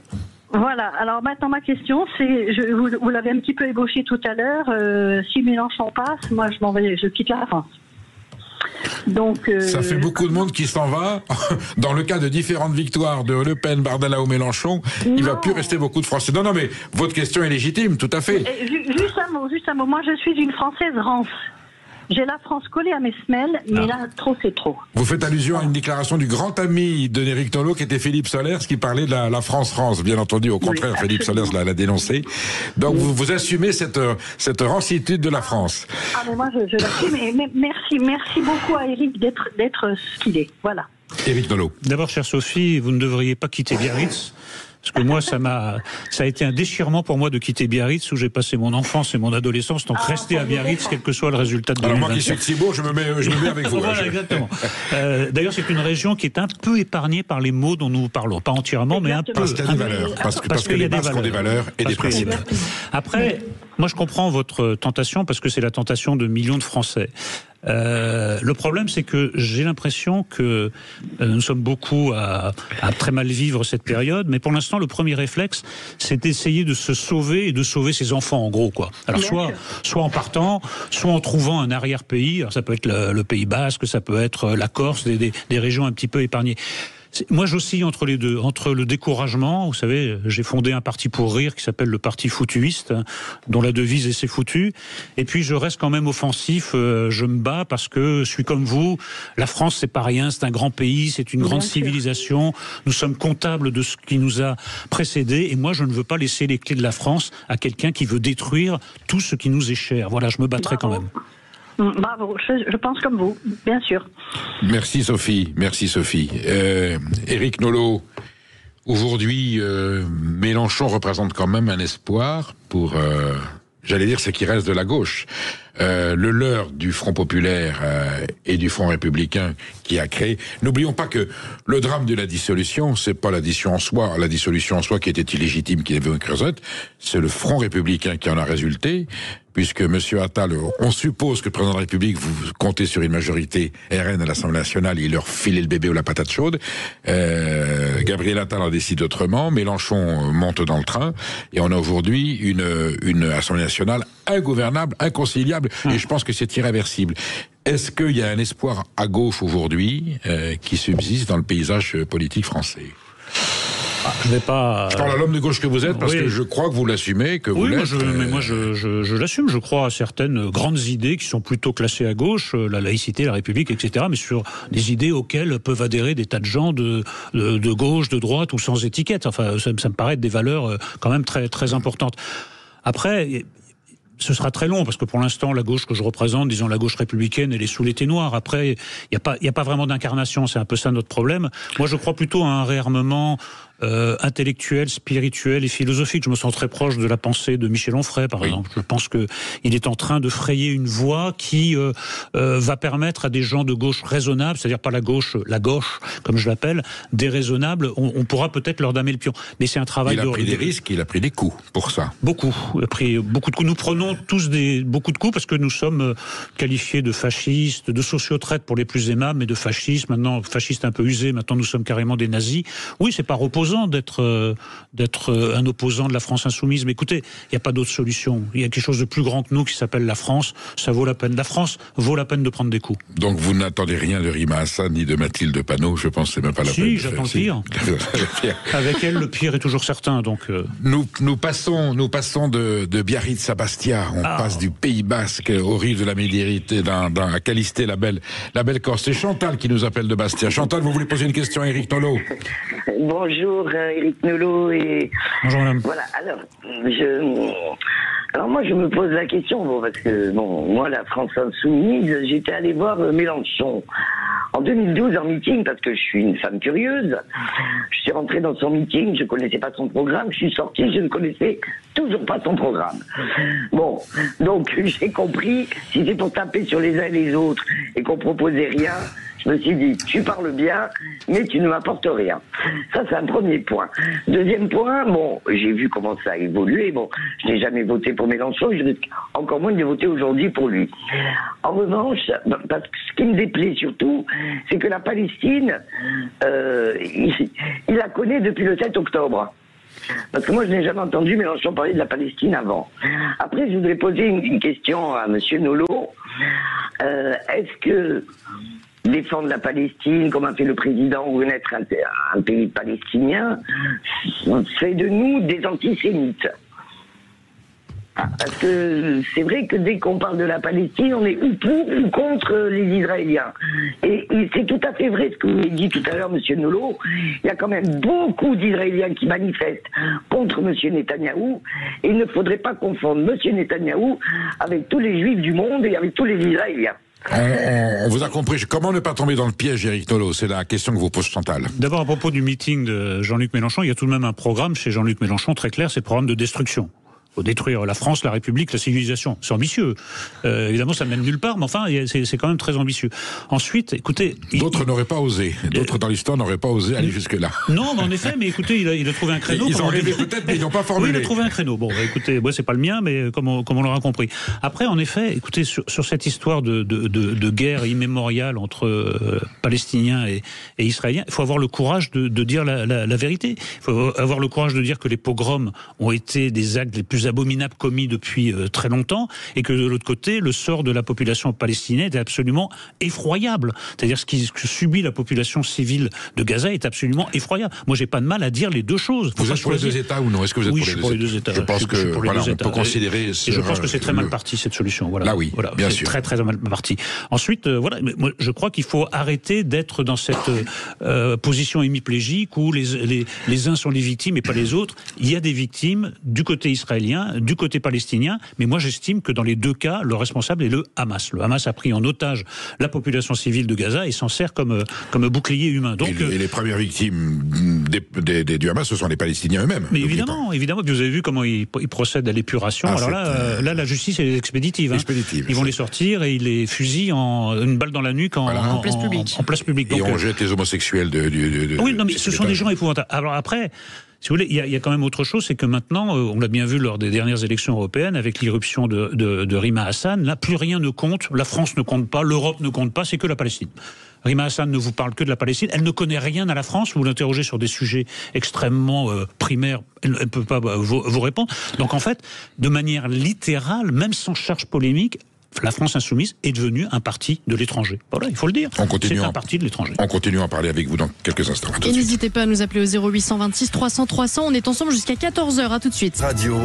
Voilà, alors maintenant ma question, c'est, vous l'avez un petit peu ébauché tout à l'heure, si Mélenchon passe, moi je quitte la France. Donc, ça fait beaucoup de monde qui s'en va. Dans le cas de différentes victoires de Le Pen, Bardella ou Mélenchon, il ne va plus rester beaucoup de Français. Non, mais votre question est légitime, tout à fait. Juste un mot. Moi, je suis une Française rance. J'ai la France collée à mes semelles, mais là, trop, c'est trop. Vous faites allusion à une déclaration du grand ami de Éric Nolot, qui était Philippe Solers, qui parlait de la France-rance. Bien entendu, au contraire, oui, Philippe Solers l'a dénoncé. Donc, vous assumez cette rancitude de la France. Mais moi, je l'assume. Et merci beaucoup à Éric d'être ce qu'il est. Voilà. Éric Nolot. D'abord, chère Sophie, vous ne devriez pas quitter Biarritz. Parce que moi, ça a été un déchirement pour moi de quitter Biarritz, où j'ai passé mon enfance et mon adolescence. Donc, rester à Biarritz, quel que soit le résultat de 2024. Alors, moi qui suis de Cibourg, je me mets avec vous. Voilà, exactement. D'ailleurs, c'est une région qui est un peu épargnée par les mots dont nous parlons. Pas entièrement, mais un peu. Parce qu'il y a des valeurs. Parce que les Basques ont des valeurs et des principes. Après, moi, je comprends votre tentation, parce que c'est la tentation de millions de Français. Le problème, c'est que j'ai l'impression que nous sommes beaucoup à très mal vivre cette période, mais pour l'instant, le premier réflexe, c'est d'essayer de se sauver et de sauver ses enfants, en gros, quoi. Alors, soit en partant, soit en trouvant un arrière-pays. Alors, ça peut être le Pays Basque, ça peut être la Corse, des régions un petit peu épargnées. Moi, j'oscille entre les deux, entre le découragement. Vous savez, j'ai fondé un parti pour rire qui s'appelle le Parti Foutuiste, dont la devise est c'est foutu. Et puis, je reste quand même offensif. Je me bats parce que je suis comme vous. La France, c'est pas rien. C'est un grand pays. C'est une grande civilisation. Nous sommes comptables de ce qui nous a précédés. Et moi, je ne veux pas laisser les clés de la France à quelqu'un qui veut détruire tout ce qui nous est cher. Voilà, je me battrai quand même. Bravo, je pense comme vous, bien sûr. Merci Sophie, Éric Nolot, aujourd'hui, Mélenchon représente quand même un espoir pour, j'allais dire, ce qui reste de la gauche. Le leurre du Front populaire et du Front républicain qui a créé. N'oublions pas que le drame de la dissolution, c'est pas la dissolution en soi qui était illégitime, qui avait une creusette, c'est le Front républicain qui en a résulté, puisque Monsieur Attal, on suppose que le président de la République, vous comptez sur une majorité RN à l'Assemblée nationale, il leur filait le bébé ou la patate chaude. Gabriel Attal en décide autrement, Mélenchon monte dans le train, et on a aujourd'hui une Assemblée nationale ingouvernable, inconciliable, et je pense que c'est irréversible. Est-ce qu'il y a un espoir à gauche aujourd'hui qui subsiste dans le paysage politique français ? Je parle à l'homme de gauche que vous êtes, parce que je crois que vous l'assumez, que vous l'êtes. Mais moi, je l'assume. Je crois à certaines grandes idées qui sont plutôt classées à gauche, la laïcité, la République, etc., mais sur des idées auxquelles peuvent adhérer des tas de gens de gauche, de droite ou sans étiquette. Enfin, ça me paraît être des valeurs quand même très, très importantes. Après, ce sera très long, parce que pour l'instant, la gauche que je représente, disons la gauche républicaine, elle est sous l'été noir. Après, il n'y a pas vraiment d'incarnation, c'est un peu ça notre problème. Moi, je crois plutôt à un réarmement intellectuel, spirituel et philosophique. Je me sens très proche de la pensée de Michel Onfray, par exemple. Je pense qu'il est en train de frayer une voie qui va permettre à des gens de gauche raisonnables, c'est-à-dire pas la gauche, comme je l'appelle, déraisonnables, on pourra peut-être leur damer le pion. Mais c'est un travail... Il a pris des risques, il a pris des coups pour ça. Beaucoup. Il a pris beaucoup de coups. Nous prenons tous beaucoup de coups parce que nous sommes qualifiés de fascistes, de sociotraites pour les plus aimables, mais de fascistes, maintenant fascistes un peu usés, maintenant nous sommes carrément des nazis. Oui, c'est pas reposant d'être un opposant de la France insoumise, mais écoutez, il n'y a pas d'autre solution. Il y a quelque chose de plus grand que nous qui s'appelle la France, ça vaut la peine. La France vaut la peine de prendre des coups. Donc vous n'attendez rien de Rima Hassan ni de Mathilde Panot, je pense que c'est même pas la peine. Si, j'attends le pire. Avec elle, le pire est toujours certain, donc... Nous passons de Biarritz à Bastia, on passe du Pays Basque aux rives de la Méditerranée, à Calisté, la belle Corse. C'est Chantal qui nous appelle de Bastia. Chantal, vous voulez poser une question à Éric Nolot? Bonjour Éric Nolot et... Bonjour madame. Voilà, alors moi je me pose la question, parce que moi la France insoumise, j'étais allé voir Mélenchon en 2012 en meeting parce que je suis une femme curieuse. Je suis rentré dans son meeting, je connaissais pas son programme, je suis sorti, je ne connaissais toujours pas son programme. Bon, donc j'ai compris, si c'est pour taper sur les uns et les autres et qu'on proposait rien, je me suis dit, tu parles bien, mais tu ne m'apportes rien. Ça, c'est un premier point. Deuxième point, j'ai vu comment ça a évolué. Je n'ai jamais voté pour Mélenchon, je risque encore moins de voter aujourd'hui pour lui. En revanche, parce que ce qui me déplaît surtout, c'est que la Palestine, il la connaît depuis le 7 octobre. Parce que moi, je n'ai jamais entendu Mélenchon parler de la Palestine avant. Après, je voudrais poser une question à M. Nolot. Est-ce que défendre la Palestine, comme a fait le président, renaître un pays palestinien, fait de nous des antisémites? Parce que c'est vrai que dès qu'on parle de la Palestine, on est ou pour ou contre les Israéliens. Et c'est tout à fait vrai ce que vous avez dit tout à l'heure, M. Nolot. Il y a quand même beaucoup d'Israéliens qui manifestent contre M. Netanyahou. Et il ne faudrait pas confondre M. Netanyahou avec tous les Juifs du monde et avec tous les Israéliens. On vous a compris. Comment ne pas tomber dans le piège, Éric Nolot? C'est la question que vous pose Chantal. D'abord, à propos du meeting de Jean-Luc Mélenchon, il y a tout de même un programme chez Jean-Luc Mélenchon très clair, c'est le programme de destruction. Il faut détruire la France, la République, la civilisation. C'est ambitieux. Évidemment, ça ne mène nulle part, mais enfin, c'est quand même très ambitieux. Ensuite, écoutez... D'autres n'auraient pas osé. D'autres dans l'histoire n'auraient pas osé aller jusque-là. Non, mais en effet, mais écoutez, il a trouvé un créneau. Ils ont rêvé peut-être, mais ils n'ont pas formulé. Oui, il a trouvé un créneau. Bon, écoutez, moi, c'est pas le mien, mais comme on l'aura compris. Après, en effet, écoutez, sur cette histoire de guerre immémoriale entre Palestiniens et Israéliens, il faut avoir le courage de dire la vérité. Il faut avoir le courage de dire que les pogroms ont été des actes les plus abominables commis depuis très longtemps, et que de l'autre côté, le sort de la population palestinienne est absolument effroyable. C'est-à-dire ce que subit la population civile de Gaza est absolument effroyable. Moi, j'ai pas de mal à dire les deux choses. Vous êtes pour les deux États ou non? Est-ce que vous êtes pour les deux États? Je pense que voilà, on peut considérer. Et je pense que c'est très mal parti cette solution. Voilà. Là, oui, bien sûr. Très très mal parti. Ensuite, voilà, moi, je crois qu'il faut arrêter d'être dans cette position hémiplégique où les uns sont les victimes et pas les autres. Il y a des victimes du côté israélien, du côté palestinien, mais moi j'estime que dans les deux cas, le responsable est le Hamas. Le Hamas a pris en otage la population civile de Gaza et s'en sert comme bouclier humain. Donc, et les premières victimes du Hamas, ce sont les Palestiniens eux-mêmes. Mais évidemment, puis vous avez vu comment ils procèdent à l'épuration. Alors là, la justice est expéditive. Ils vont les sortir et ils les fusillent une balle dans la nuque en place publique. Et on jette les homosexuels oui, non, mais ce sont des gens épouvantables. Alors après, si vous voulez, il y a quand même autre chose, c'est que maintenant, on l'a bien vu lors des dernières élections européennes, avec l'irruption de Rima Hassan, là, plus rien ne compte, la France ne compte pas, l'Europe ne compte pas, c'est que la Palestine. Rima Hassan ne vous parle que de la Palestine, elle ne connaît rien à la France, vous l'interrogez sur des sujets extrêmement primaires, elle ne peut pas vous répondre. Donc en fait, de manière littérale, même sans charge polémique, la France insoumise est devenue un parti de l'étranger. Voilà, il faut le dire. C'est un parti de l'étranger. On continue à en parler avec vous dans quelques instants. Et n'hésitez pas à nous appeler au 0826 300 300. On est ensemble jusqu'à 14h. À tout de suite. Radio,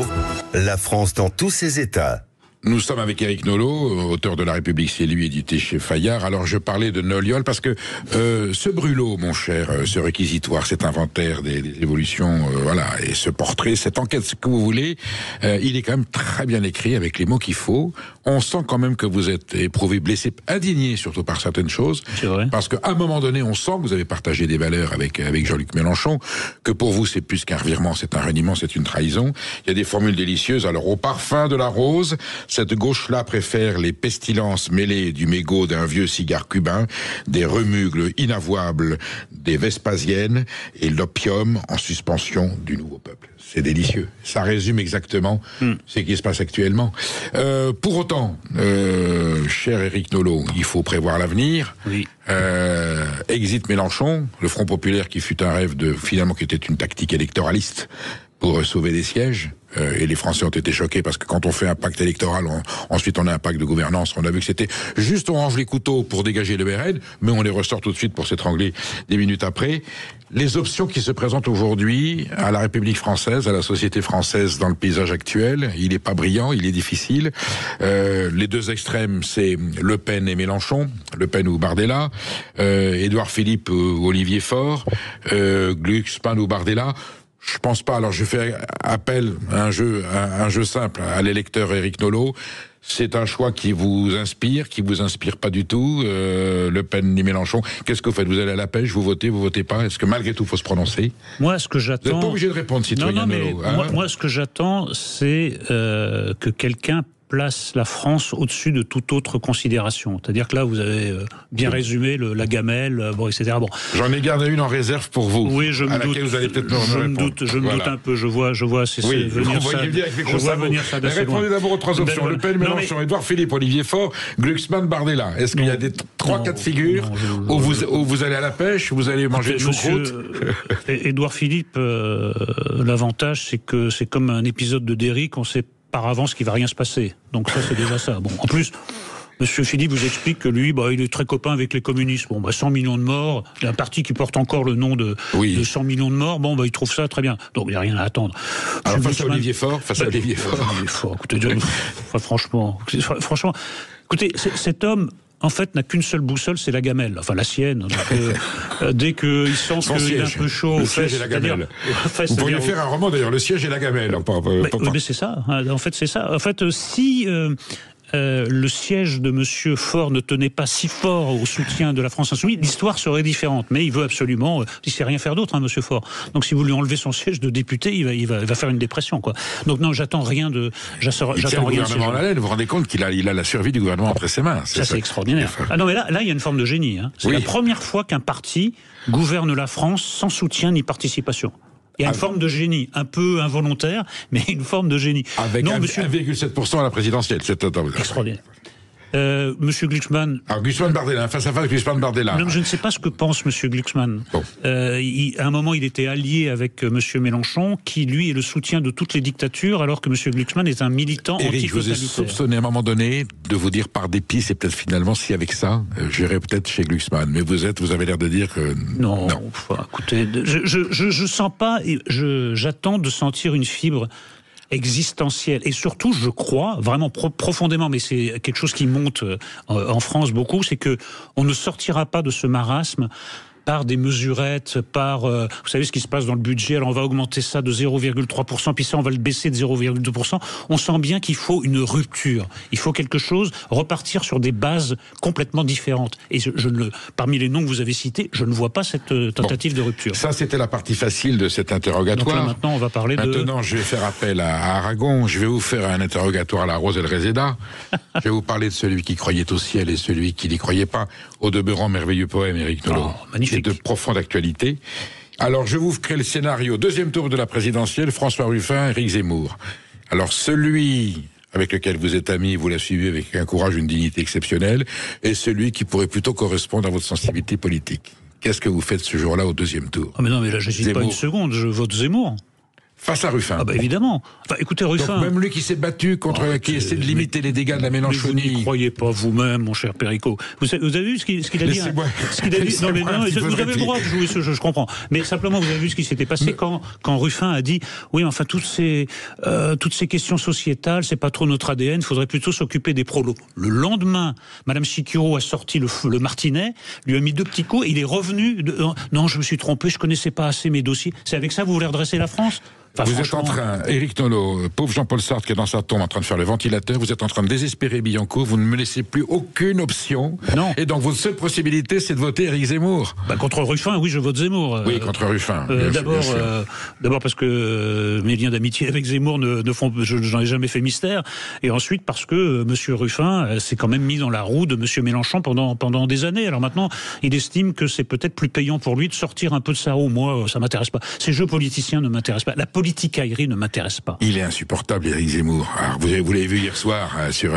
la France dans tous ses états. Nous sommes avec Éric Nolot, auteur de La République, c'est lui, édité chez Fayard. Alors je parlais de Noliol parce que ce brûlot, mon cher, ce réquisitoire, cet inventaire des évolutions, voilà, et ce portrait, cette enquête, ce que vous voulez, il est quand même très bien écrit avec les mots qu'il faut. On sent quand même que vous êtes éprouvé, blessé, indigné surtout par certaines choses. C'est vrai. Parce qu'à un moment donné, on sent que vous avez partagé des valeurs avec Jean-Luc Mélenchon, que pour vous c'est plus qu'un revirement, c'est un reniement, c'est une trahison. Il y a des formules délicieuses. Alors au parfum de la rose, cette gauche-là préfère les pestilences mêlées du mégot d'un vieux cigare cubain, des remugles inavouables des Vespasiennes et l'opium en suspension du nouveau peuple. C'est délicieux. Ça résume exactement ce qui se passe actuellement. Pour autant, cher Éric Nolot, il faut prévoir l'avenir. Oui. Exit Mélenchon, le Front populaire qui fut un rêve finalement qui était une tactique électoraliste pour sauver des sièges. Et les Français ont été choqués parce que quand on fait un pacte électoral, ensuite on a un pacte de gouvernance. On a vu que c'était juste on range les couteaux pour dégager le RN, mais on les ressort tout de suite pour s'étrangler des minutes après. Les options qui se présentent aujourd'hui à la République française, à la société française dans le paysage actuel, il n'est pas brillant, il est difficile. Les deux extrêmes, c'est Le Pen et Mélenchon, Le Pen ou Bardella, Édouard Philippe ou Olivier Faure, Glucksmann ou Bardella. Je pense pas. Alors je fais appel à un jeu simple à l'électeur Éric Nolot. C'est un choix qui vous inspire pas du tout. Le Pen ni Mélenchon. Qu'est-ce que vous faites? Vous allez à la pêche, vous votez pas? Est-ce que malgré tout, faut se prononcer? Moi, ce que j'attends. Vous n'êtes pas obligé de répondre, citoyen Nolot. Moi, ce que j'attends, c'est que quelqu'un place la France au-dessus de toute autre considération. C'est-à-dire que là, vous avez bien résumé la gamelle, bon, etc. Bon. J'en ai gardé une en réserve pour vous. Oui, je me doute. Vous allez peut-être me doute un peu. Je vois venir ça. Venir ça d'assez loin. Répondez d'abord aux trois options. Le Pen, Mélenchon, Édouard Philippe, Olivier Faure, Glucksmann, Bardella. Est-ce qu'il y a des 3-4 figures où vous allez à la pêche, où vous allez manger de choucroute? Édouard Philippe, l'avantage, c'est que c'est comme un épisode de Derrick, on sait par avance qu'il va rien se passer. Donc ça, c'est déjà ça. Bon, en plus, Monsieur Philippe vous explique que lui, il est très copain avec les communistes. Bon, 100 millions de morts, il y a un parti qui porte encore le nom de 100 millions de morts, il trouve ça très bien. Donc il n'y a rien à attendre. Alors face à Olivier Faure, écoutez, franchement, écoutez, cet homme, en fait, n'a qu'une seule boussole, c'est la gamelle. Enfin, la sienne. Donc, dès qu'il sent qu'il est un peu chaud... Le siège et la gamelle. Vous pourriez faire un roman, d'ailleurs, Le siège et la gamelle. Mais c'est ça. En fait, c'est ça. En fait, si... le siège de Monsieur Faure ne tenait pas si fort au soutien de la France Insoumise, l'histoire serait différente. Mais il veut absolument, il sait rien faire d'autre, Monsieur Faure. Donc si vous lui enlevez son siège de député, il va faire une dépression, quoi. Donc non, j'attends rien de. J'attends rien. Le gouvernement en haleine, vous vous rendez compte qu'il a la survie du gouvernement entre ses mains. Ça c'est extraordinaire. Ah non, mais là, il y a une forme de génie. C'est la première fois qu'un parti gouverne la France sans soutien ni participation. Il y a une forme de génie, un peu involontaire, mais une forme de génie. Avec 1,7% à la présidentielle, c'est extraordinaire. Monsieur Glucksmann... Alors Glucksmann Bardella, face à face Glucksmann Bardella. Non, je ne sais pas ce que pense Monsieur Glucksmann. Bon. À un moment, il était allié avec Monsieur Mélenchon, qui lui est le soutien de toutes les dictatures, alors que Monsieur Glucksmann est un militant anti-totalitaire. Je vous ai soupçonné à un moment donné de vous dire par dépit, c'est peut-être finalement si avec ça, j'irai peut-être chez Glucksmann. Mais vous avez l'air de dire que non. Écoutez, je sens pas, j'attends de sentir une fibre existentielle. Et surtout, je crois, vraiment profondément, mais c'est quelque chose qui monte en France beaucoup, c'est que on ne sortira pas de ce marasme par des mesurettes, vous savez ce qui se passe dans le budget, alors on va augmenter ça de 0,3%, puis ça on va le baisser de 0,2%. On sent bien qu'il faut une rupture. Il faut quelque chose, repartir sur des bases complètement différentes. Et parmi les noms que vous avez cités, je ne vois pas cette tentative de rupture. Ça, c'était la partie facile de cet interrogatoire. Donc là, maintenant, on va parler Maintenant, je vais faire appel à Aragon. Je vais vous faire un interrogatoire à la Rose El Reseda. Je vais vous parler de celui qui croyait au ciel et celui qui n'y croyait pas. Au demeurant, merveilleux poème, Éric Nolot. Magnifique. De profonde actualité. Alors, je vous ferai le scénario. Deuxième tour de la présidentielle, François Ruffin, Éric Zemmour. Alors, celui avec lequel vous êtes amis, vous la suivez avec un courage, une dignité exceptionnelle, et celui qui pourrait plutôt correspondre à votre sensibilité politique. Qu'est-ce que vous faites ce jour-là au deuxième tour? Ah mais non, mais là, j'hésite pas une seconde, je vote Zemmour. face à Ruffin. Ah bah évidemment. Enfin, écoutez, Ruffin... Donc même lui qui s'est battu contre, qui essaie de limiter les dégâts de la Mélenchonie. Vous n'y croyez pas vous-même, mon cher Perico. Vous avez vu ce qu'il a dit? Ce qu'il a dit. Non, mais non, vous avez le droit de jouer ce jeu, je comprends. Mais simplement, vous avez vu ce qui s'était passé quand Ruffin a dit, oui, enfin, toutes ces questions sociétales, c'est pas trop notre ADN, il faudrait plutôt s'occuper des prolos. Le lendemain, Madame Chikiro a sorti le martinet, lui a mis 2 petits coups, et il est revenu, non, je me suis trompé, je connaissais pas assez mes dossiers. C'est avec ça que vous voulez redresser la France? Enfin, vous êtes en train, Éric Nolot, pauvre Jean-Paul Sartre qui est dans sa tombe en train de faire le ventilateur, vous êtes en train de désespérer Billancourt, vous ne me laissez plus aucune option. Non. Et donc votre seule possibilité, c'est de voter Éric Zemmour. Contre Ruffin, oui, je vote Zemmour. Oui, contre Ruffin. D'abord parce que mes liens d'amitié avec Zemmour j'en ai jamais fait mystère. Et ensuite parce que Monsieur Ruffin s'est quand même mis dans la roue de Monsieur Mélenchon pendant des années. Alors maintenant, il estime que c'est peut-être plus payant pour lui de sortir un peu de sa roue. Moi, ça m'intéresse pas. Ces jeux politiciens ne m'intéressent pas. La politicaillerie ne m'intéresse pas. Il est insupportable, Éric Zemmour. Alors, vous l'avez vu hier soir sur...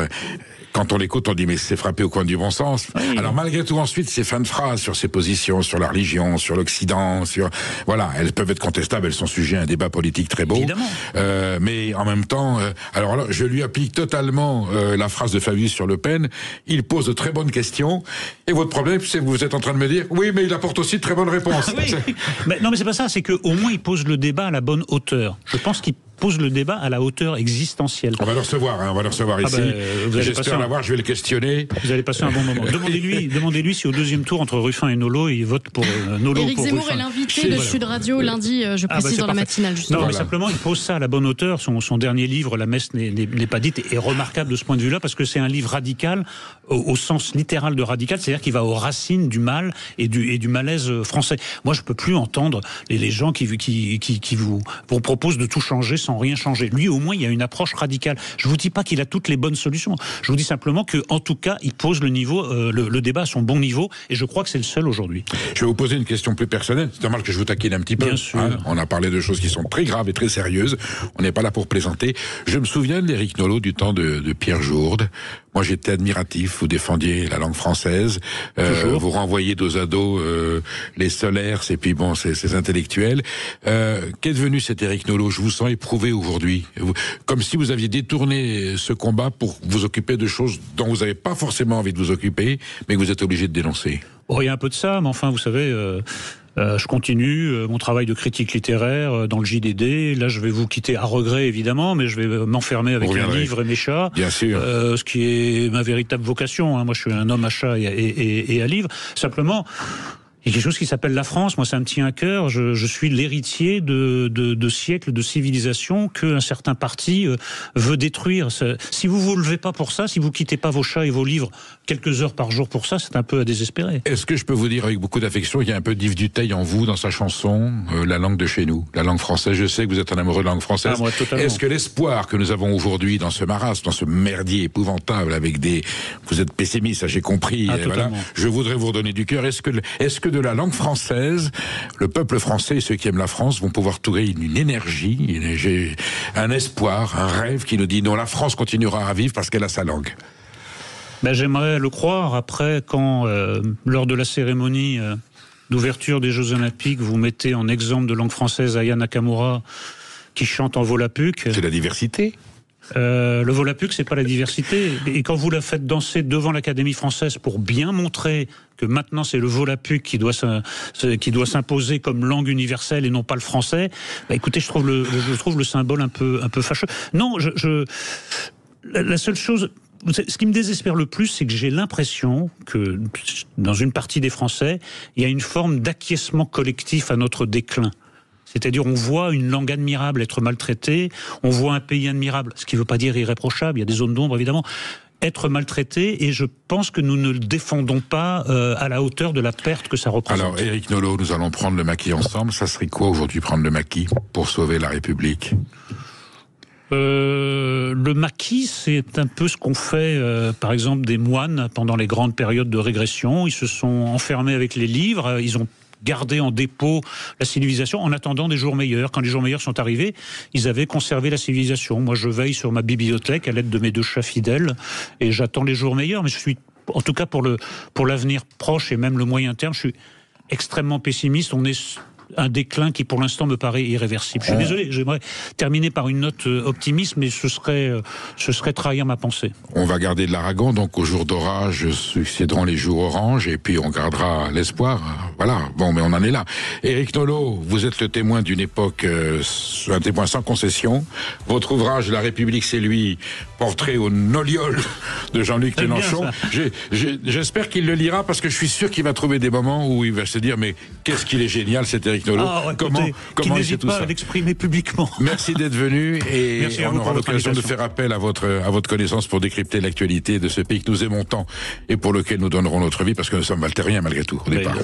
Quand on l'écoute, on dit mais c'est frappé au coin du bon sens. Oui. Alors malgré tout, ensuite, ces fins de phrase sur ses positions, sur la religion, sur l'Occident, voilà, elles peuvent être contestables, elles sont sujets à un débat politique très beau. Évidemment. Mais en même temps, alors là, je lui applique totalement la phrase de Fabius sur Le Pen. Il pose de très bonnes questions. Et votre problème, c'est que vous êtes en train de me dire, oui, mais il apporte aussi de très bonnes réponses. Oui. Mais non, mais c'est pas ça. C'est que au moins il pose le débat à la bonne hauteur. Je pense qu'il pose le débat à la hauteur existentielle. On va le recevoir, ici. J'espère l'avoir, je vais le questionner. Vous allez passer un bon moment. Demandez-lui si au 2e tour, entre Ruffin et Nolot, il vote pour Nolot. Éric Zemmour est l'invité de Sud Radio lundi, je précise, dans la matinale, justement. Non, mais simplement, il pose ça à la bonne hauteur. Son dernier livre, La messe n'est pas dite, est remarquable de ce point de vue-là, parce que c'est un livre radical, au sens littéral de radical, c'est-à-dire qu'il va aux racines du mal et du malaise français. Moi, je peux plus entendre les gens qui vous proposent de tout changer sans rien changer. Lui, au moins, il y a une approche radicale. Je vous dis pas qu'il a toutes les bonnes solutions. Je vous dis simplement que, en tout cas, il pose le débat à son bon niveau, et je crois que c'est le seul aujourd'hui. Je vais vous poser une question plus personnelle. C'est normal que je vous taquine un petit peu. Bien sûr. On a parlé de choses qui sont très graves et très sérieuses. On n'est pas là pour plaisanter. Je me souviens d'Éric Nolot du temps de Pierre Jourde. Moi, j'étais admiratif. Vous défendiez la langue française. Vous renvoyiez dos à dos les Solers et puis bon, ces intellectuels. Qu'est devenu cet Éric Nolot? Je vous sens éprouvé aujourd'hui. Comme si vous aviez détourné ce combat pour vous occuper de choses dont vous n'avez pas forcément envie de vous occuper, mais que vous êtes obligé de dénoncer. Bon, il y a un peu de ça, mais enfin, vous savez... je continue mon travail de critique littéraire dans le JDD. Là, je vais vous quitter à regret, évidemment, mais je vais m'enfermer avec un livre et mes chats. Bien sûr. Ce qui est ma véritable vocation. Moi, je suis un homme à chat et à livre. Simplement... Il y a quelque chose qui s'appelle la France. Moi, ça me tient à cœur. Je suis l'héritier de siècles de civilisation qu'un certain parti veut détruire. Si vous levez pas pour ça, si vous quittez pas vos chats et vos livres quelques heures par jour pour ça, c'est un peu à désespérer. Est-ce que je peux vous dire avec beaucoup d'affection, il y a un peu d'Yves Duteil en vous, dans sa chanson, la langue de chez nous, la langue française. Je sais que vous êtes un amoureux de la langue française. Moi, totalement. Est-ce que l'espoir que nous avons aujourd'hui dans ce marasme, dans ce merdier épouvantable avec vous êtes pessimiste, ça j'ai compris. Voilà. Je voudrais vous redonner du cœur. Est-ce que de la langue française, le peuple français et ceux qui aiment la France vont pouvoir trouver une énergie, un espoir, un rêve qui nous dit non, la France continuera à vivre parce qu'elle a sa langue? J'aimerais le croire. Après, quand lors de la cérémonie d'ouverture des Jeux Olympiques, vous mettez en exemple de langue française Aya Nakamura qui chante en volapük. C'est la diversité. Le volapük, c'est pas la diversité. Et quand vous la faites danser devant l'Académie française pour bien montrer que maintenant c'est le volapük qui doit s'imposer comme langue universelle et non pas le français, écoutez, je trouve le symbole un peu fâcheux. Non, la seule chose... Ce qui me désespère le plus, c'est que j'ai l'impression que dans une partie des Français, il y a une forme d'acquiescement collectif à notre déclin. C'est-à-dire, on voit une langue admirable être maltraitée, on voit un pays admirable, ce qui ne veut pas dire irréprochable, il y a des zones d'ombre évidemment, être maltraité, et je pense que nous ne le défendons pas à la hauteur de la perte que ça représente. Alors, Éric Nolot, nous allons prendre le maquis ensemble. Ça serait quoi aujourd'hui, prendre le maquis pour sauver la République ? Le maquis, c'est un peu ce qu'ont fait, par exemple, des moines pendant les grandes périodes de régression. Ils se sont enfermés avec les livres, ils ont gardé en dépôt la civilisation en attendant des jours meilleurs. Quand les jours meilleurs sont arrivés, ils avaient conservé la civilisation. Moi, je veille sur ma bibliothèque à l'aide de mes 2 chats fidèles et j'attends les jours meilleurs. Mais je suis, en tout cas pour l'avenir proche et même le moyen terme, je suis extrêmement pessimiste. un déclin qui pour l'instant me paraît irréversible. Je suis désolé, j'aimerais terminer par une note optimiste, mais ce serait trahir ma pensée. On va garder de l'Aragon, donc aux jours d'orage succéderont les jours orange, et puis on gardera l'espoir. Voilà, bon, mais on en est là. Éric Nolot, vous êtes le témoin d'une époque, un témoin sans concession. Votre ouvrage, La République, c'est lui, portrait au noliol de Jean-Luc Mélenchon. J'espère qu'il le lira, parce que je suis sûr qu'il va trouver des moments où il va se dire, mais qu'est-ce qu'il est génial, cet Éric Nolot. Comment il fait tout ça. À l'exprimer publiquement. Merci d'être venu, et merci on aura l'occasion de faire appel à votre connaissance pour décrypter l'actualité de ce pays que nous aimons tant et pour lequel nous donnerons notre vie, parce que nous sommes valtériens malgré tout au départ.